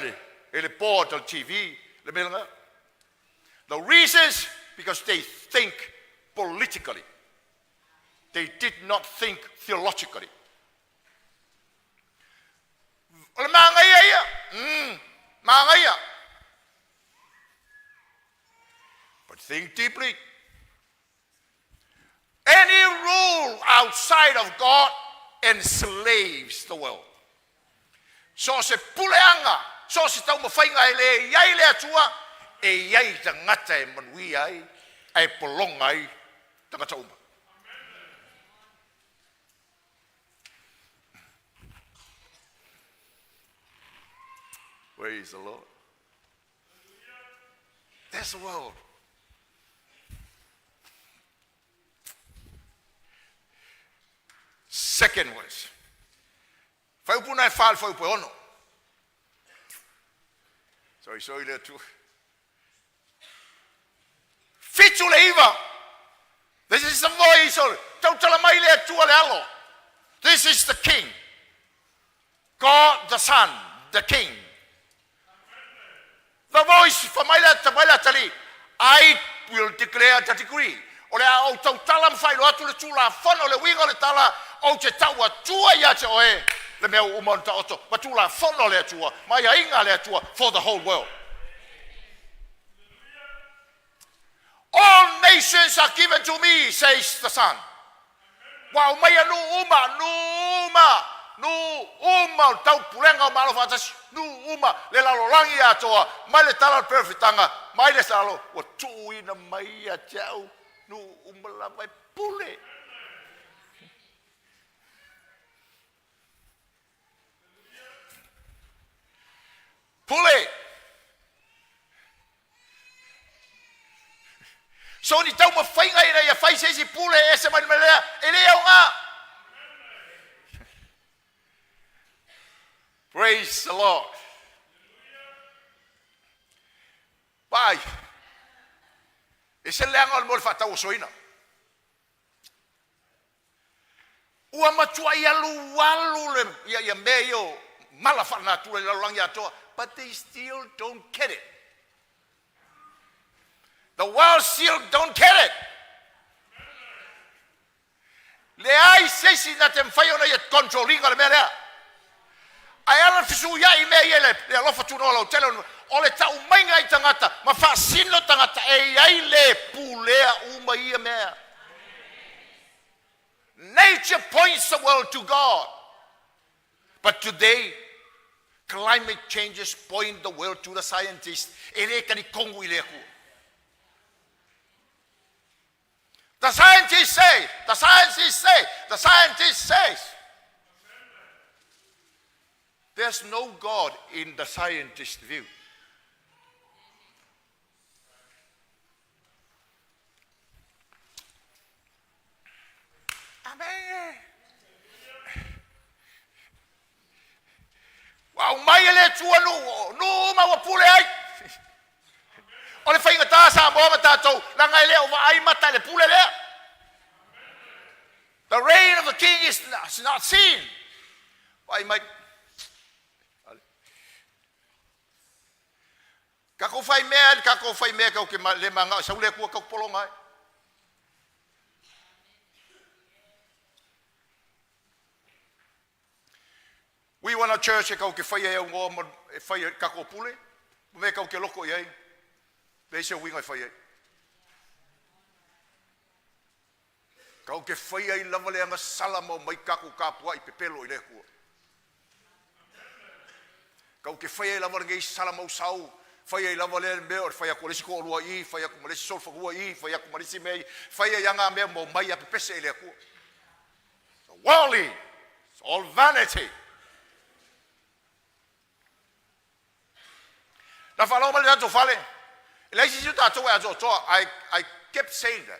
ele board on TV le mele. The reasons because they think politically. They did not think theologically. Ole mangaya. But think deeply. Any rule outside of God enslaves the world. So se puleanga, so se tau mawhainga ele iai le atua, e iai tangata e manui ai, e polonga ai, tangata uma. Praise the Lord. That's the world. Second verse. Fai upuna e fal fai upo ono. Sorry there too. Fitu le iwa. This is the voice of tautala mai le atua le alo. This is the King. God the Son, the King. The voice for my tali. I will declare the decree. O le au tautala mwhai lo atu le tula whono le wingo le tala o te taua tua ia te oe le mea umonta oto. Ma tula whono le atua, mai a inga le atua for the whole world. All nations are given to me, says the Son. Wow, mai a nu uma tau pulenga o malo fatasi. Nu uma le lalo langi atoa, mai le tala perfitanga, mai le salo, wa tuina mai a tau, nu uma la mai pule. Pule. So ni tau ma whainga ina ia whai seisi pule e se mani melea, e lea o ngā. Praise the Lord. Pai. E se leanga o mole whatau o soina. Ua matua ia lualu le ia mea io mala whana tula i lalangi atoa. But they still don't get it. The world still don't get it. Le ai sesi na te mwhai ona ia controllinga le mea lea. Ai ala fisu ia i mea ia le alofa tūnoa lau tele o le tau mainga i tangata, ma whaasino tangata e ai le pu uma ia mea. Nature points the world to God. But today, climate changes point the world to the scientists. The scientists say, the scientists say, the scientists says. There's no God in the scientist view. Amen. Wow, mai ele tua no ma wa pule ai. Ole fai ngata sa mo mata to la ngai le o ai mata le pule le. The reign of the king is not seen. Wai mai. Kako fai me ka ke le manga sa ule ku ka polonga. We want a church e kau ke whaia e ngō whaia kako pule. Me kau ke loko iei. They say winga whaia. Kau ke whaia I lava leanga salamo mai kako kapua I pepelo I lekua. Kau ke whaia I lava leanga I salamo sau. Whaia I lava leanga mea o whaia kolesi ko orua I, whaia kumalesi solfakua I, whaia kumalesi mei, whaia yanga mea mo mai a pepese I lekua. So worldly, it's all vanity. Na falo mal ya to fale. Elesi ju ta to ya to I kept saying that.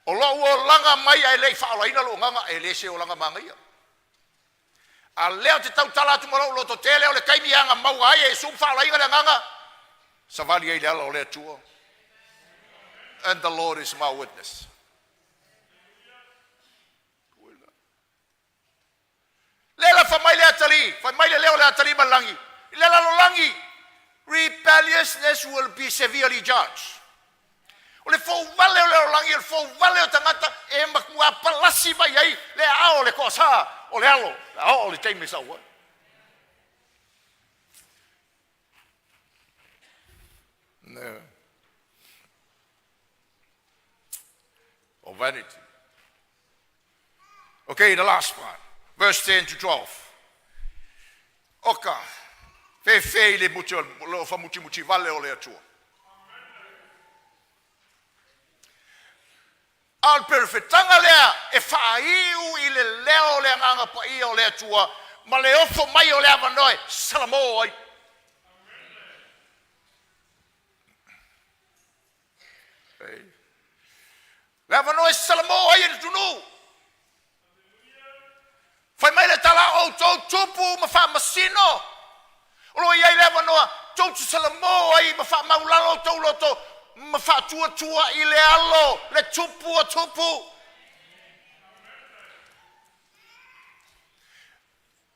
O lo langa mai ai le fa lo ina lo nganga elesi o langa mangia. A leo te tau tala tu mo lo to tele o le kai mianga mau ai e sum fa lo ina nganga. Savali ai le lo le tuo. And the Lord is my witness. Lela fa mai le atali, fa mai le leo le atali malangi. Rebelliousness will be severely judged. Ole fo vale o langi, fo vale o tangata e makua palasi mai ai le ao le kosa o le alo, ao le teime sa wa. No. Or vanity. Okay, the last one, verse 10 to 12. Oka. Fe le mucho lo fa muchi vale o le atua. Al perfetanga lea e faiu I le leo le nganga pa I o le atua ma le ofo mai o le avanoi salamo ai. Le avanoi salamo ai e tunu. Fai mai le tala o to tupu ma fa masino. Olo iai lewa noa, tau tu salamo ai, ma wha maulalo tau loto, ma wha tua I le alo, le tupu a tupu.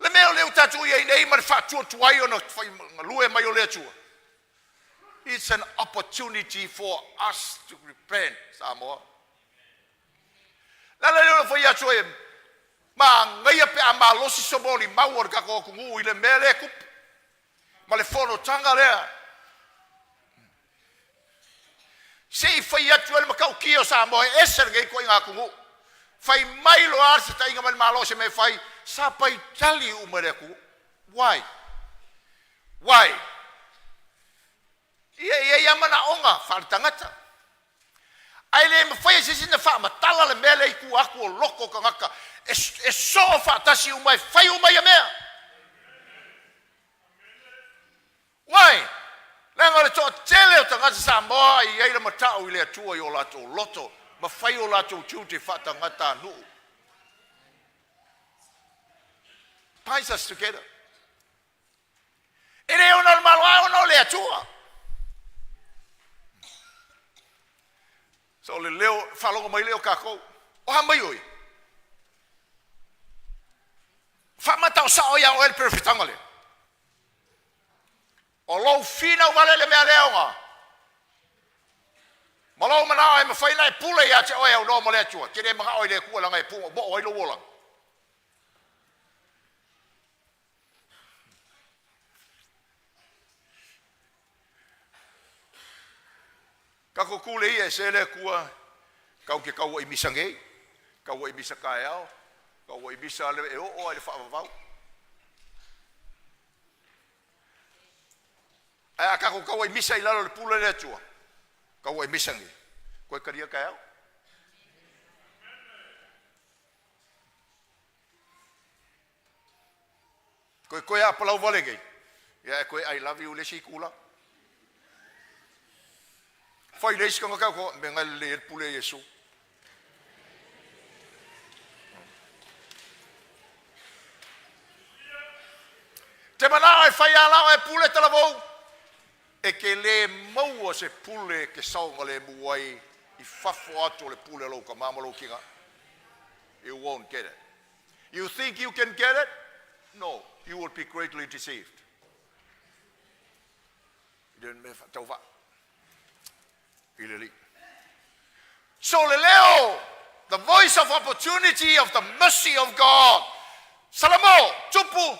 Le meo leo tatu iai nei, ma wha tua ai ona, lue mai o le tua. It's an opportunity for us to repent, Samoa. La leo fo ia tue, ma ngai pe a malosi soboli, mauor kako kungu I le mele kupu. Ma le fono tanga lea. Sei fai atu ele makau kio sa mo e eser ngai ko inga kungu. Fai mai lo arse ta inga malo se me fai sa pai tali umere ku. Why? Why? Ia yamana onga fal tangata. Ai le me fai sisi na fa matala le mele ku aku o loko kangaka. E so fa tasi umai fai umai mea. Why? Lenga le to tele o tangata sa moa I eira matau I le atua I o lato loto. Ma fai o lato tiute fa tangata nu. Ties us together. Ere o normal wa no le atua. So le leo falongo mai leo kako. O ha mai oi. Fa matau sa o ya o el perfectanga le. O lo fina wale le mea leonga. Ma lo mana e ma fai nai pule ya te oe o no mo le tua. Kere mga oe le kua langa e punga bo oe lo wola. Kako kule ia se le kua kau ke kau i misange, kau i misakaeao, kau i misa le e o le whaavavau. Ai kako kau i misa i lalo le pula le atua. Kau i misange. Koe karia kaeao. Koe a palau vale kei. Ia koe I love you le si kula. Fai le si kanga kau ko me ngai le pule Yesu. Te mana e fai ala e pule tala vau. E ke le maua se pule ke saunga le muai I fafo atu le pule lo ka mamalo kinga. You won't get it. You think you can get it? No, you will be greatly deceived. So leo, the voice of opportunity of the mercy of God. Salamo, tupu,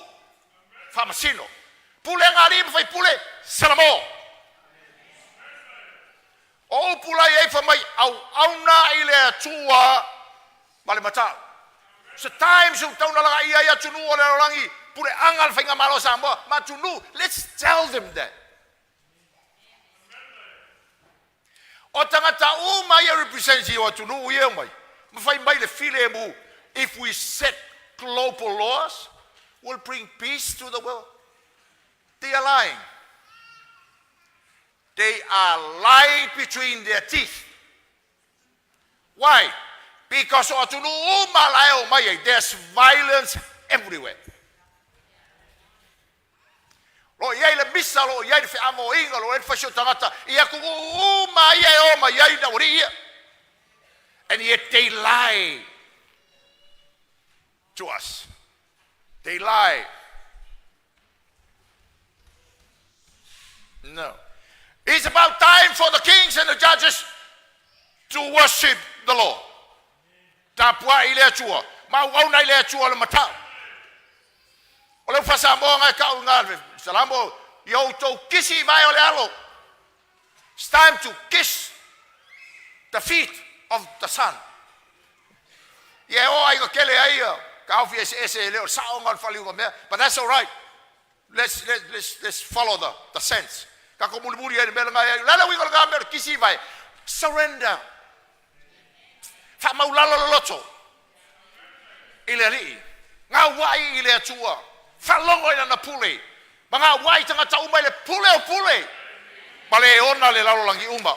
famasino. Pule ngari fai pule, salamo. O pula ye fa mai au na ile tua male mata. So times you tau na la ia tunu o le rangi pure angal fa ngamalo sambo matunu. Let's tell them that. O tangata o mai represents you tunu ye mai. Mafai mai le file mu. If we set global laws, we'll bring peace to the world. They are lying. They are lying between their teeth. Why? Because there's violence everywhere. And yet they lie to us. They lie. No. It's about time for the kings and the judges to worship the Lord. Tapua ile chua, mauna ile chua le mata. Ole fasambo ngai kau ngal, salambo yo to kisi mai ole alo. It's time to kiss the feet of the Son. Ye o ai ko kele ai kau fi ese le sao ngal faliu ko me, but that's all right. Let's follow the sense. Kako muli ai mele ngai lala wi ko ga kisi vai. Surrender. Fa maulalo loto. Ile li. Nga wai ile atua. Fa longo ina na pule. Manga wai tanga ta umai le pule o pule. Bale ona le lalo langi umba.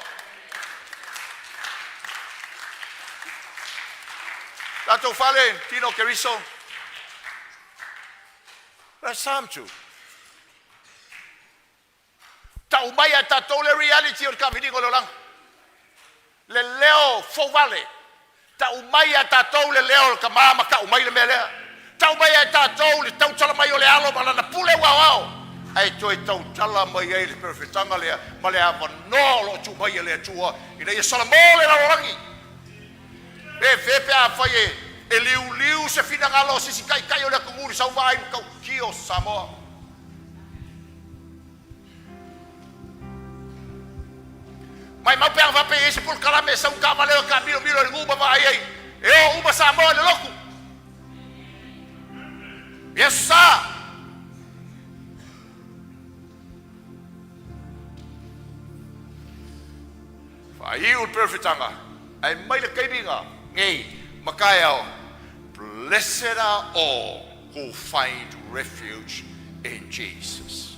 Tato fale tino keriso. That's Psalm 2. Ta umai ta tole reality or ka vini ko lang. Le leo fo vale. Ta umai ta tole leo ka mama ka umai le mele. Ta umai ta tole tau tala mai ole alo bala na pule wao. Ai toi tau tala mai ai le perfectanga le male ava no lo tu mai le tua. Ina ia sala mole la rangi. E fepe a faye e liu se fina ngalo si kai kai ole ku muri sa vai ka kio samo. Mai mau pe va pe ese por kala me sa un kamaleo ka miro le nguba vai ai. E o uba sa mo le loku. Yes sir. Ai o perfectanga. Ai mai le kaibinga. Ngei makaiao. Blessed are all who find refuge in Jesus.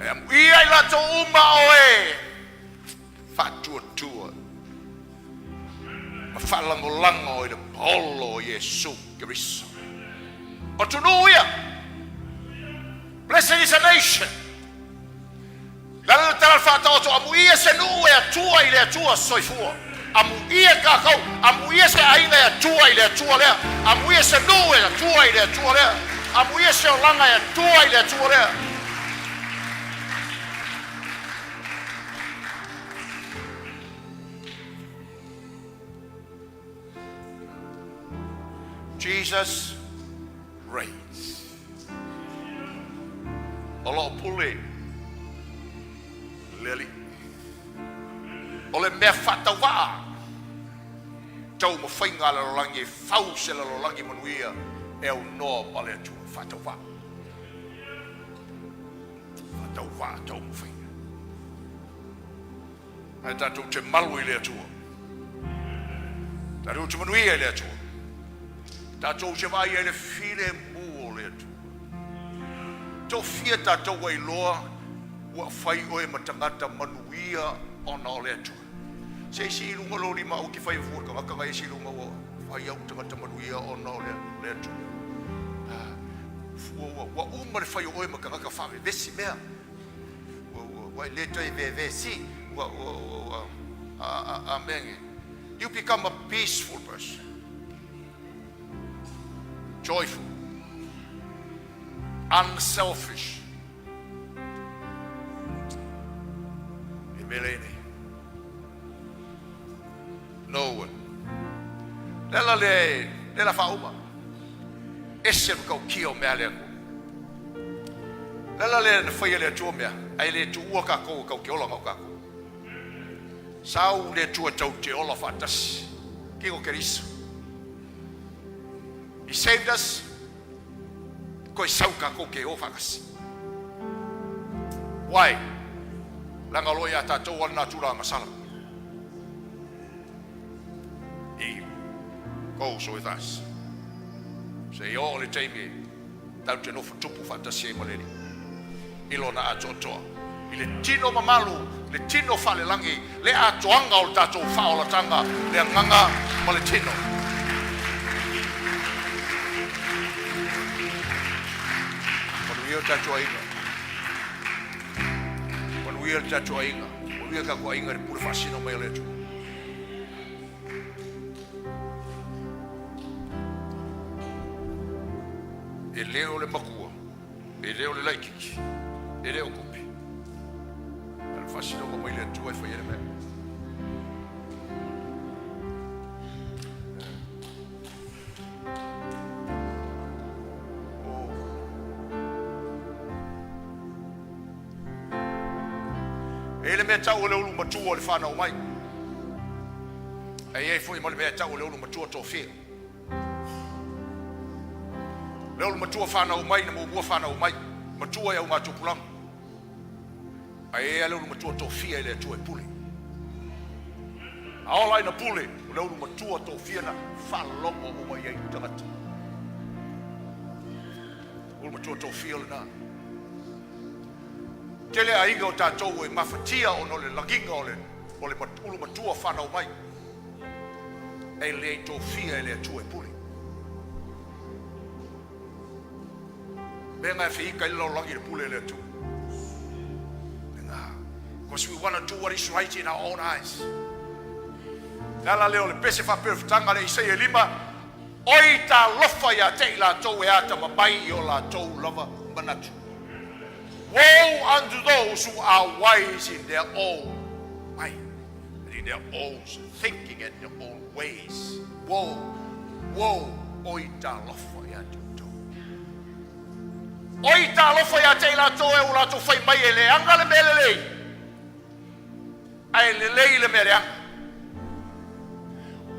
Am ia la to uma oe. Fatua. Mafalango i le polo Jeusu Kristo. Otunuia. Blessed is a nation. Lalo tala fata oto amuia se nue atua i le atua soifua. Amuia kakau, amuia se ainga atua i le atua lea. Amuia se nue atua i le atua lea. Amuia se olanga atua i le atua lea. Jesus reigns. Olo pule leli. O le mea whatawaa. Tau ma whainga la rolangi, whau se la rolangi manuia, e au noa pale atu, whatawaa. Whatawaa, tau ma whainga. Ai tātou te malu i le atua. Tātou te manuia i le atua. Tātou te vai i le while mua le atua. Tau fia tātou wai loa, ua whai oe ma tangata manuia ona o le atua. Se isi ilunga lo ni mau ki whai fuaka, ngaka isi ilunga o whai au tangata manuia ona o le atua. Wa umare whai oe ma ka ngaka whawe vesi mea. Wai le toi vesi. Amen. You become a peaceful person. Joyful. Unselfish. Imelene. No one. Lela fauma. Esse kau kio mea lea ko. Lela le na whaia lea tua mea. Ai le tu ua kako kau ke ola ngau kako. Sau le tua tau te ola whatasi. Kingo kerisa. He saved us. Koe sau kako ke o whakasi. Why? Langa loi a tātou ana tūra masala. He goes with us. Se o le teimi tau te nofu tupu whatasi e maleri. Ilo na atotoa. I le tino mamalu, le tino whalelangi, le atoanga o le tātou whaolatanga, le nganga ma le tino. Manuia o tātou ainga. Manuia o tātou ainga. Manuia ka kua inga re pura whasino mai le tu. E leo le makua. E leo le laikiki. E leo kupi. Al fascino come il tuo e fai me. E le mea tau le ulu matua le whanau mai. E foi mo le mea tau le ulu matua tō whia. Le ulu matua whanau mai na mua whanau mai. Matua iau ngā tupulanga. Ai le ulu matua tō whia le atua e pule. Aola ina pule, le ulu matua tō whia na whalongo o mai ei tangata. Ulu matua tō whia le nā. Tele a inga o tātou e mawhatia o no le laginga o le ulu matua whanau mai. E le tō whia le atua e pule. Benga e whiika i lau langi le pule le atua. Because we want to do what is right in our own eyes. Nala leo le pese whapirwhitanga le isei e lima. Oi tā lofa ia te i la tau e ata mabai i o la tau lava manatu. Woe unto those who are wise in their own mind, and in their own thinking and their own ways. Woe, woe, oi tā lofa ia te tau. Oi tā lofa ia te i la tau e o la tau whai mai e le anga le mele lei. Ai le lei le mere.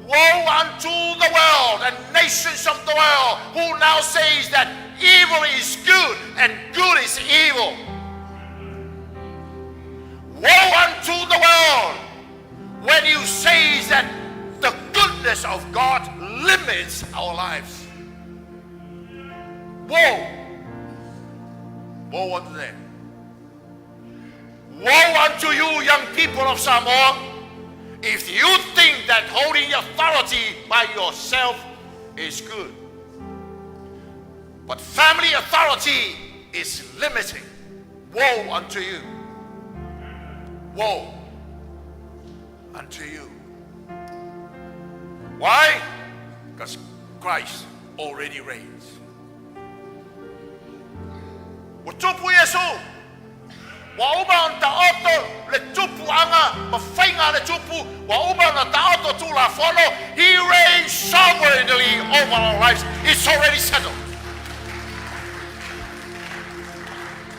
Woe unto the world and nations of the world who now says that evil is good and good is evil. Woe unto the world when you say that the goodness of God limits our lives. Woe. Woe unto them. Woe unto you, young people of Samoa, if you think that holding authority by yourself is good. But family authority is limiting. Woe unto you. Woe unto you. Why? Because Christ already reigns. Utupu Yesu. Wa uba on ta'oto le tupu anga mawhainga le tupu. Wa uba na ta'oto tu la fono. He reigns sovereignly over our lives. It's already settled.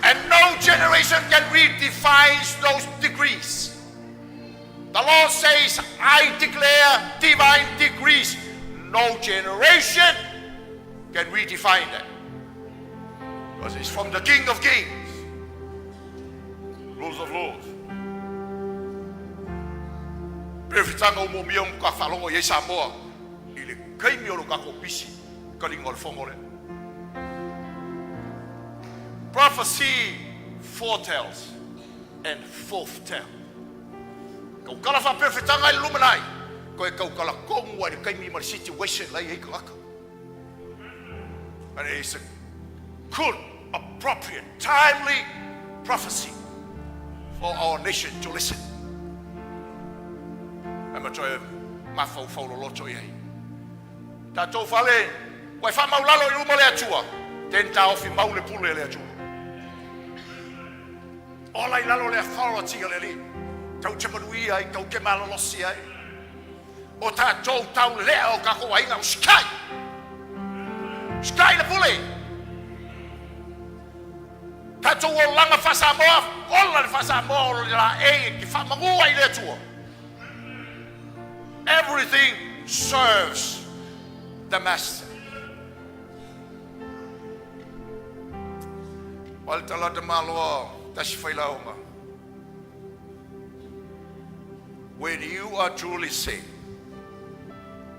And no generation can redefine those degrees. The Lord says, I declare divine decrees. No generation can redefine that. Because it's from the King of Kings, Lord of Lords. Prefitanga mo miong ka falongo ye Samoa. Ile kai miolo ka ko pisi ka ringol fongole. Prophecy foretells and forthtell. Kau kala fa prefitanga illuminai. Ko kau kala kongo ai kai mi mar situation lai e ka. And it's a good, appropriate, timely prophecy for our nation to listen. I'm going to mafau faulo loto ye. Tatou fale, wai fa maulalo i umo le atua. Tenta ofi maule pule le atua. Ola I lalo le authority le li. Tau te manui ai, tau ke malolosi ai. O tatou tau lea o kako wainga o sky. Sky le pule. Tatou o langa fasa moa, ola le fasa moa o la e ki fa mangua I le atua. Everything serves the master. Waltala de malo tashfailauma. When you are truly saved,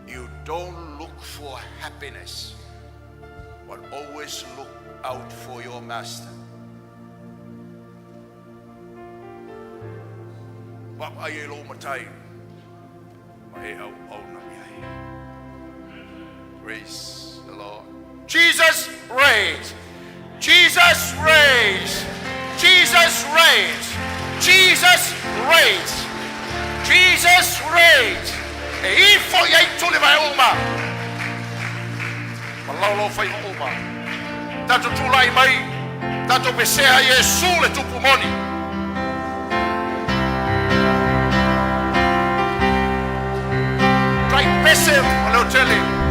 you don't look for happiness, but always look out for your master. Papa yelo matai. Praise the Lord. Jesus reigns. Jesus reigns. Jesus reigns. Jesus reigns. Jesus reigns. E foi ai tole vai uma. Malalo fai uma. Tato tulai mai. Tato pesea Jeusu le tupumoni. Listen, I'll tell you.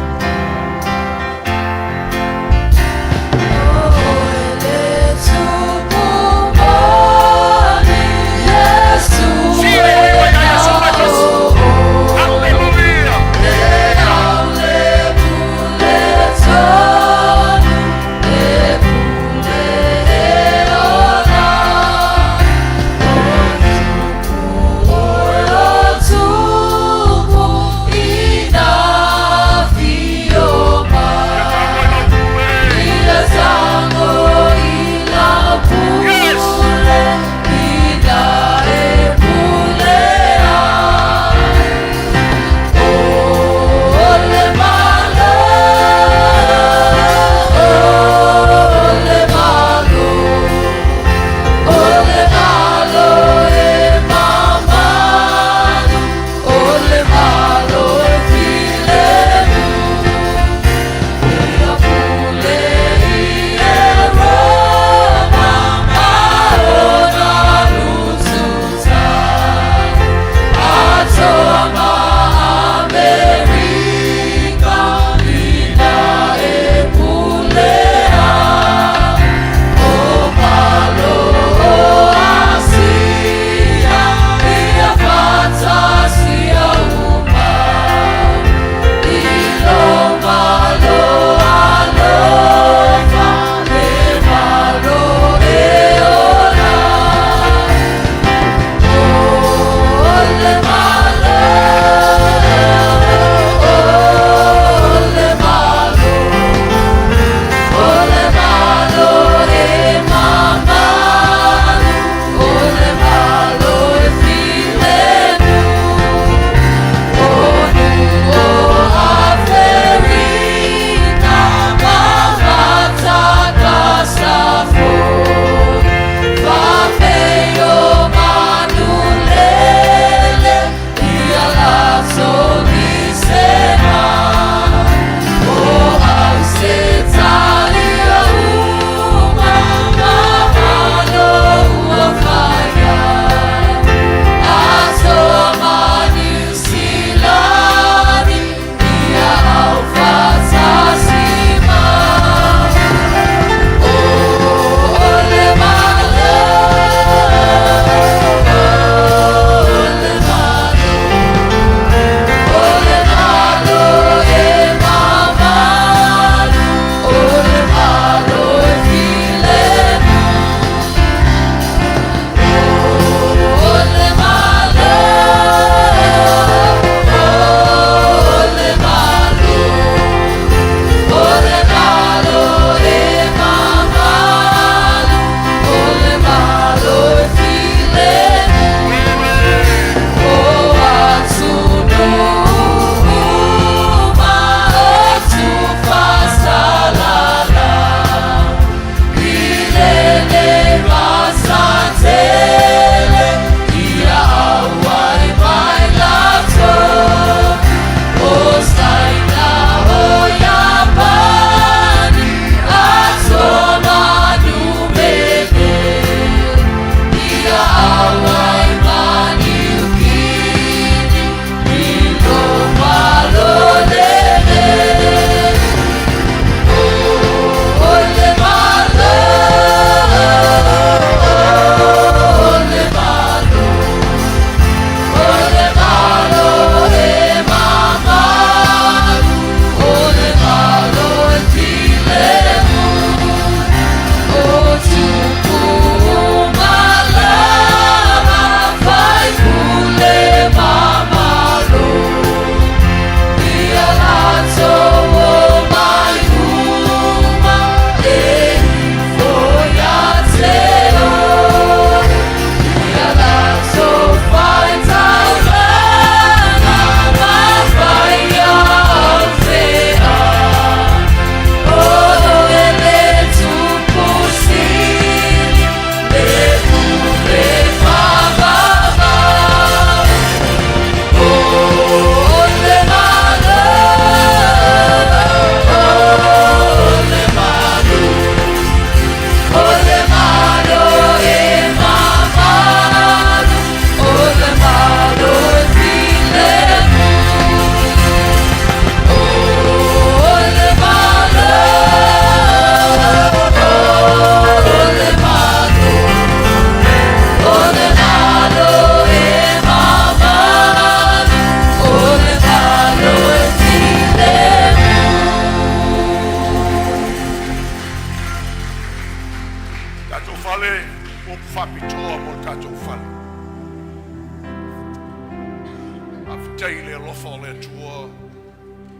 whaftai le lofa o le tua.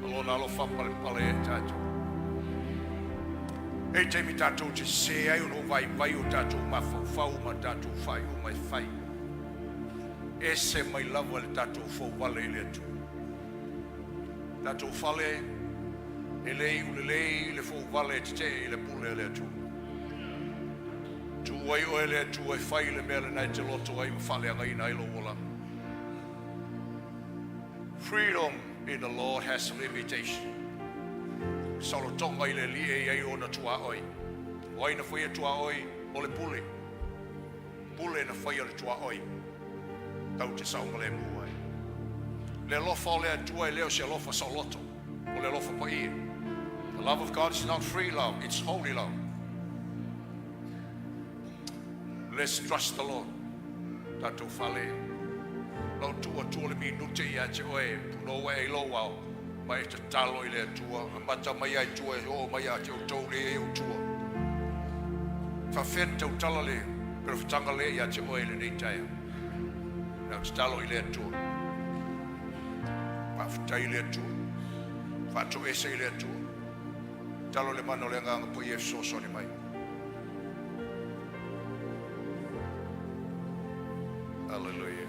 Alona lofa pale e tātou. E te mi tātou te se ai uno vai o tātou mawhau ma tātou whai o mai whai. E se mai lawa le tātou whau wale le atu. Tātou whale e lei ule lei le whau wale te te le pule le atu. Tu wai o le atu ai whai le mele nei te loto ai mwhale angai na ilo wola. Freedom in the Lord has limitation. Salo tonga i le lie ai o na tua oi. O ai na whaia tua oi o le pule. Pule na whaia le tua oi. Tau te saunga le mua ai. Le lofa o le atua i leo se lofa sa loto. O le lofa pa ia. The love of God is not free love, it's holy love. Let's trust the Lord. Tatou whale. Lau tua tua le minute i ate oe. Puno e lo wau. Mai te talo i le tua. Mata mai ai tua e o mai ate o tau le e o tua. Whawhen tau tala le. Pero whatanga le i ate oe le nei taia. Nau te talo i le tua. Whawhitai le tua. Whato ese i le tua. Talo le mano le nganga po i e so ni mai. Hallelujah.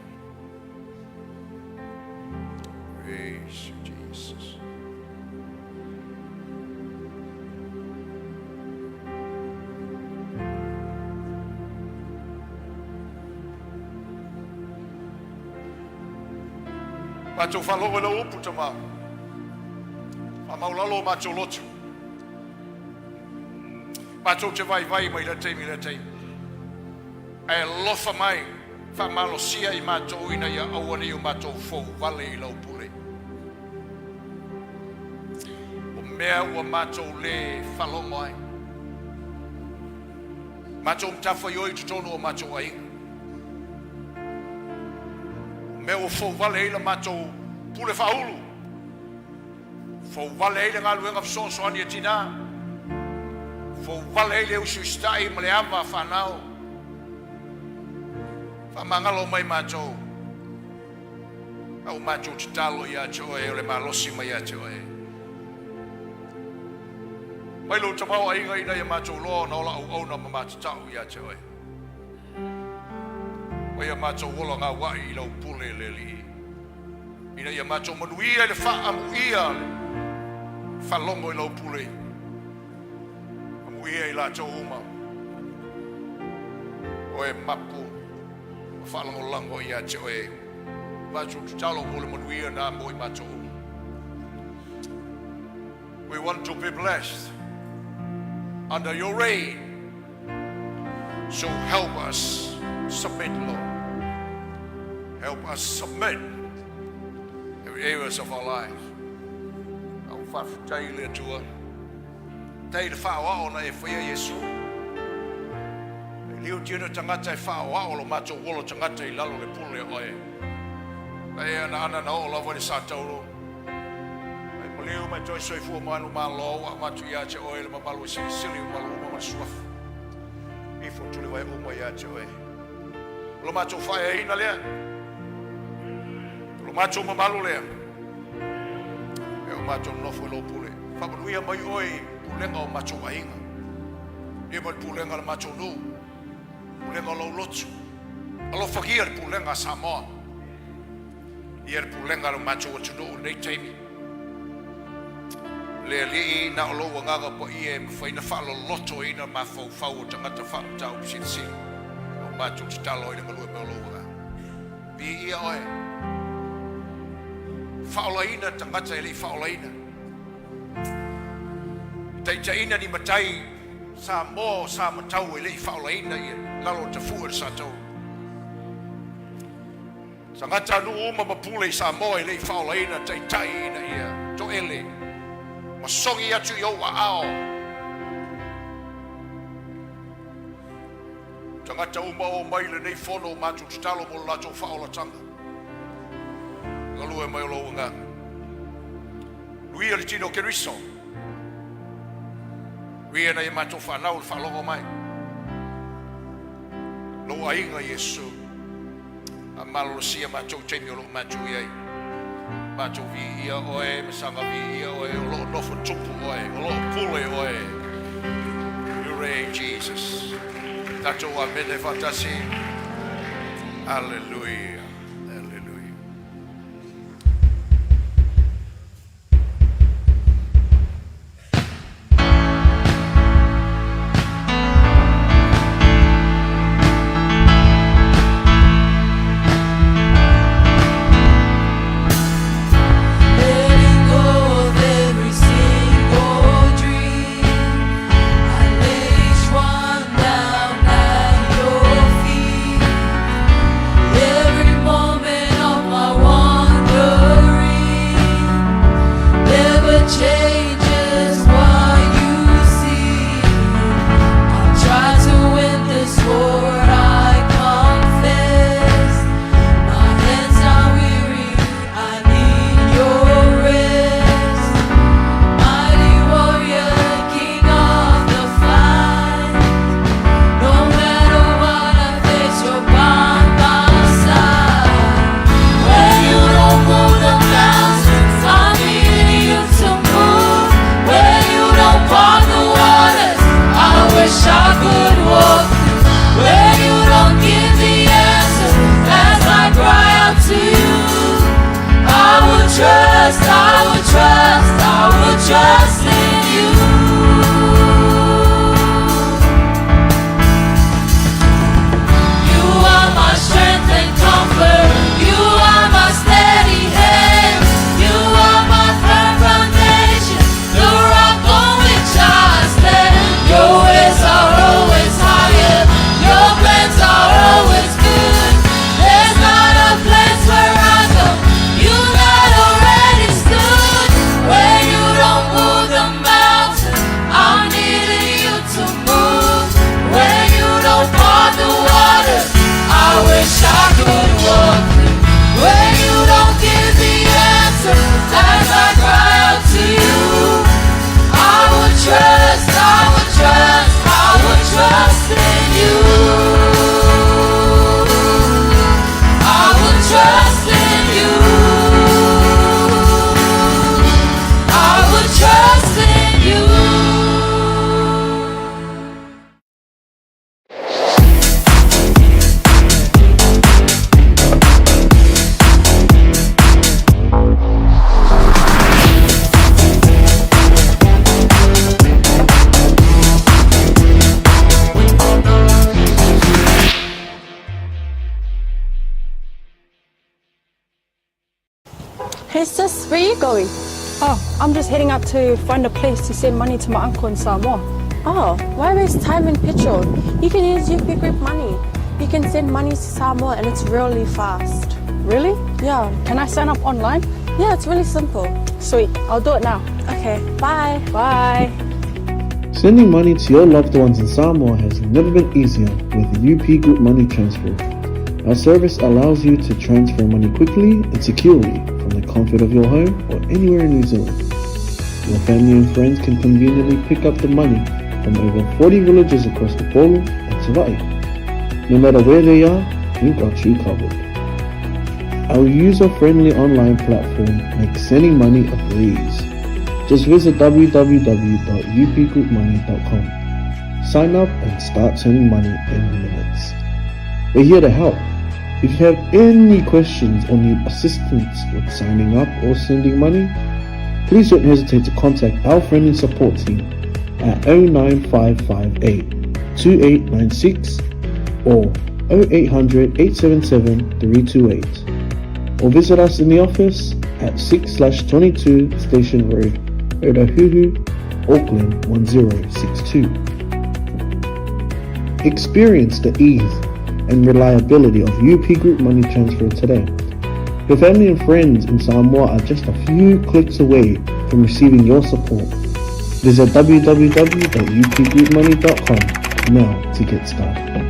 Praise you, Jesus. Matou falou ela upu tama. Amaulalo matou lotu. Matou te vai mai la teimi. E lofa mai. Fa malo sia I matou ina ia awani o matou fou vale I lau pule. O mea ua matou le falomo ai. Matou mtafa ioi tutono o matou ai. O mea ua fou vale ila matou pule faulu. Fou vale ila ngaluenga fsonso ani atina. Fou vale ila usu istai male ava whanau. Whamangalo mai mātou. Au mātou te talo I ate oe, o le malosi mai ate oe. Mai lo tamau a inga ina I mātou loa na ola au na ma mātatau I ate oe. Mai a mātou wola ngā wai I lau pule le li. Ina I a mātou manuia le wha amu ia le. Whalongo I lau pule. Amu ia I lātou uma. Oe mapu. Whalango lango I ate oe. Mātou tutalo mo le manuia nā mo I mātou. We want to be blessed under your reign. So help us submit, Lord. Help us submit every areas of our lives. Au whawhitai le tua. Tei le whaoa ona e whaia Jeusu. Liu tino tangata e whaoa o lo mātou wolo tangata I lalo le pule oe. Nei ana na o lawa ni sātauro. Ai maliu mai toi soifua manu malo a matu I ate oe le mamalu sili o malu ma suafu. Ifo tuli vai uma I ate oe. Lo mātou whaia ina lea. Lo mātou mamalu lea. E o mātou nofo lo pule. Whamanuia mai oe pulenga o mātou ainga. Ia mai pulenga le mātou nu. Pulenga lo lotu. Alo whakia le pulenga Samoa. Ia le pulenga lo mātou atunu nei teimi. Le li na o loa ngaga po I mwhaina whaalo loto ina ma fau o tangata whaatau pisi. O mātou te talo ina malua me o loa ngā. Bi ia oe. Whaola ina tangata ili whaola ina. Teita ina ni matai sa mo sa matau ili whaola ina ia. Lalo te fua sa tau. Sa ngata nu uma mapule sa mo ili whaola ina teita ina ia. To ele. Masongi atu I o ao. Tangata uma o maile nei fono mātou te talo mo lato whaola tanga. Galua mai o lo ngā. Luia le tino keriso. Luia na I mātou whanau le whalongo mai. Lo a inga Jeusu. A malo sia mātou teimi o lo mātou iai. Macho vi ia oe, masanga vi ia oe, o lo nofo tupu oe, o lo pule oe. You reign, Jesus. Tato wa mene fatasi. Hallelujah. Hey sis, where are you going? Oh, I'm just heading out to find a place to send money to my uncle in Samoa. Oh, why waste time and petrol? You can use UP Group Money. You can send money to Samoa and it's really fast. Really? Yeah. Can I sign up online? Yeah, it's really simple. Sweet, I'll do it now. Okay, bye. Bye. Sending money to your loved ones in Samoa has never been easier with UP Group Money Transfer. Our service allows you to transfer money quickly and securely from the comfort of your home or anywhere in New Zealand. Your family and friends can conveniently pick up the money from over 40 villages across the Toelupe and 𝚟𝚒𝚍𝚑. No matter where they are, we've got you covered. Our user-friendly online platform makes sending money a breeze. Just visit www.upgroupmoney.com. Sign up and start sending money in minutes. We're here to help. If you have any questions or need assistance with signing up or sending money, please don't hesitate to contact our friendly support team at 09558 2896 or 0800 877 328, or visit us in the office at 6/22 Station Road, 𝚟𝚒𝚙𝚢𝚑, Auckland 1062. Experience the ease and reliability of UP Group Money Transfer today. Your family and friends in Samoa are just a few clicks away from receiving your support. Visit www.upgroupmoney.com now to get started.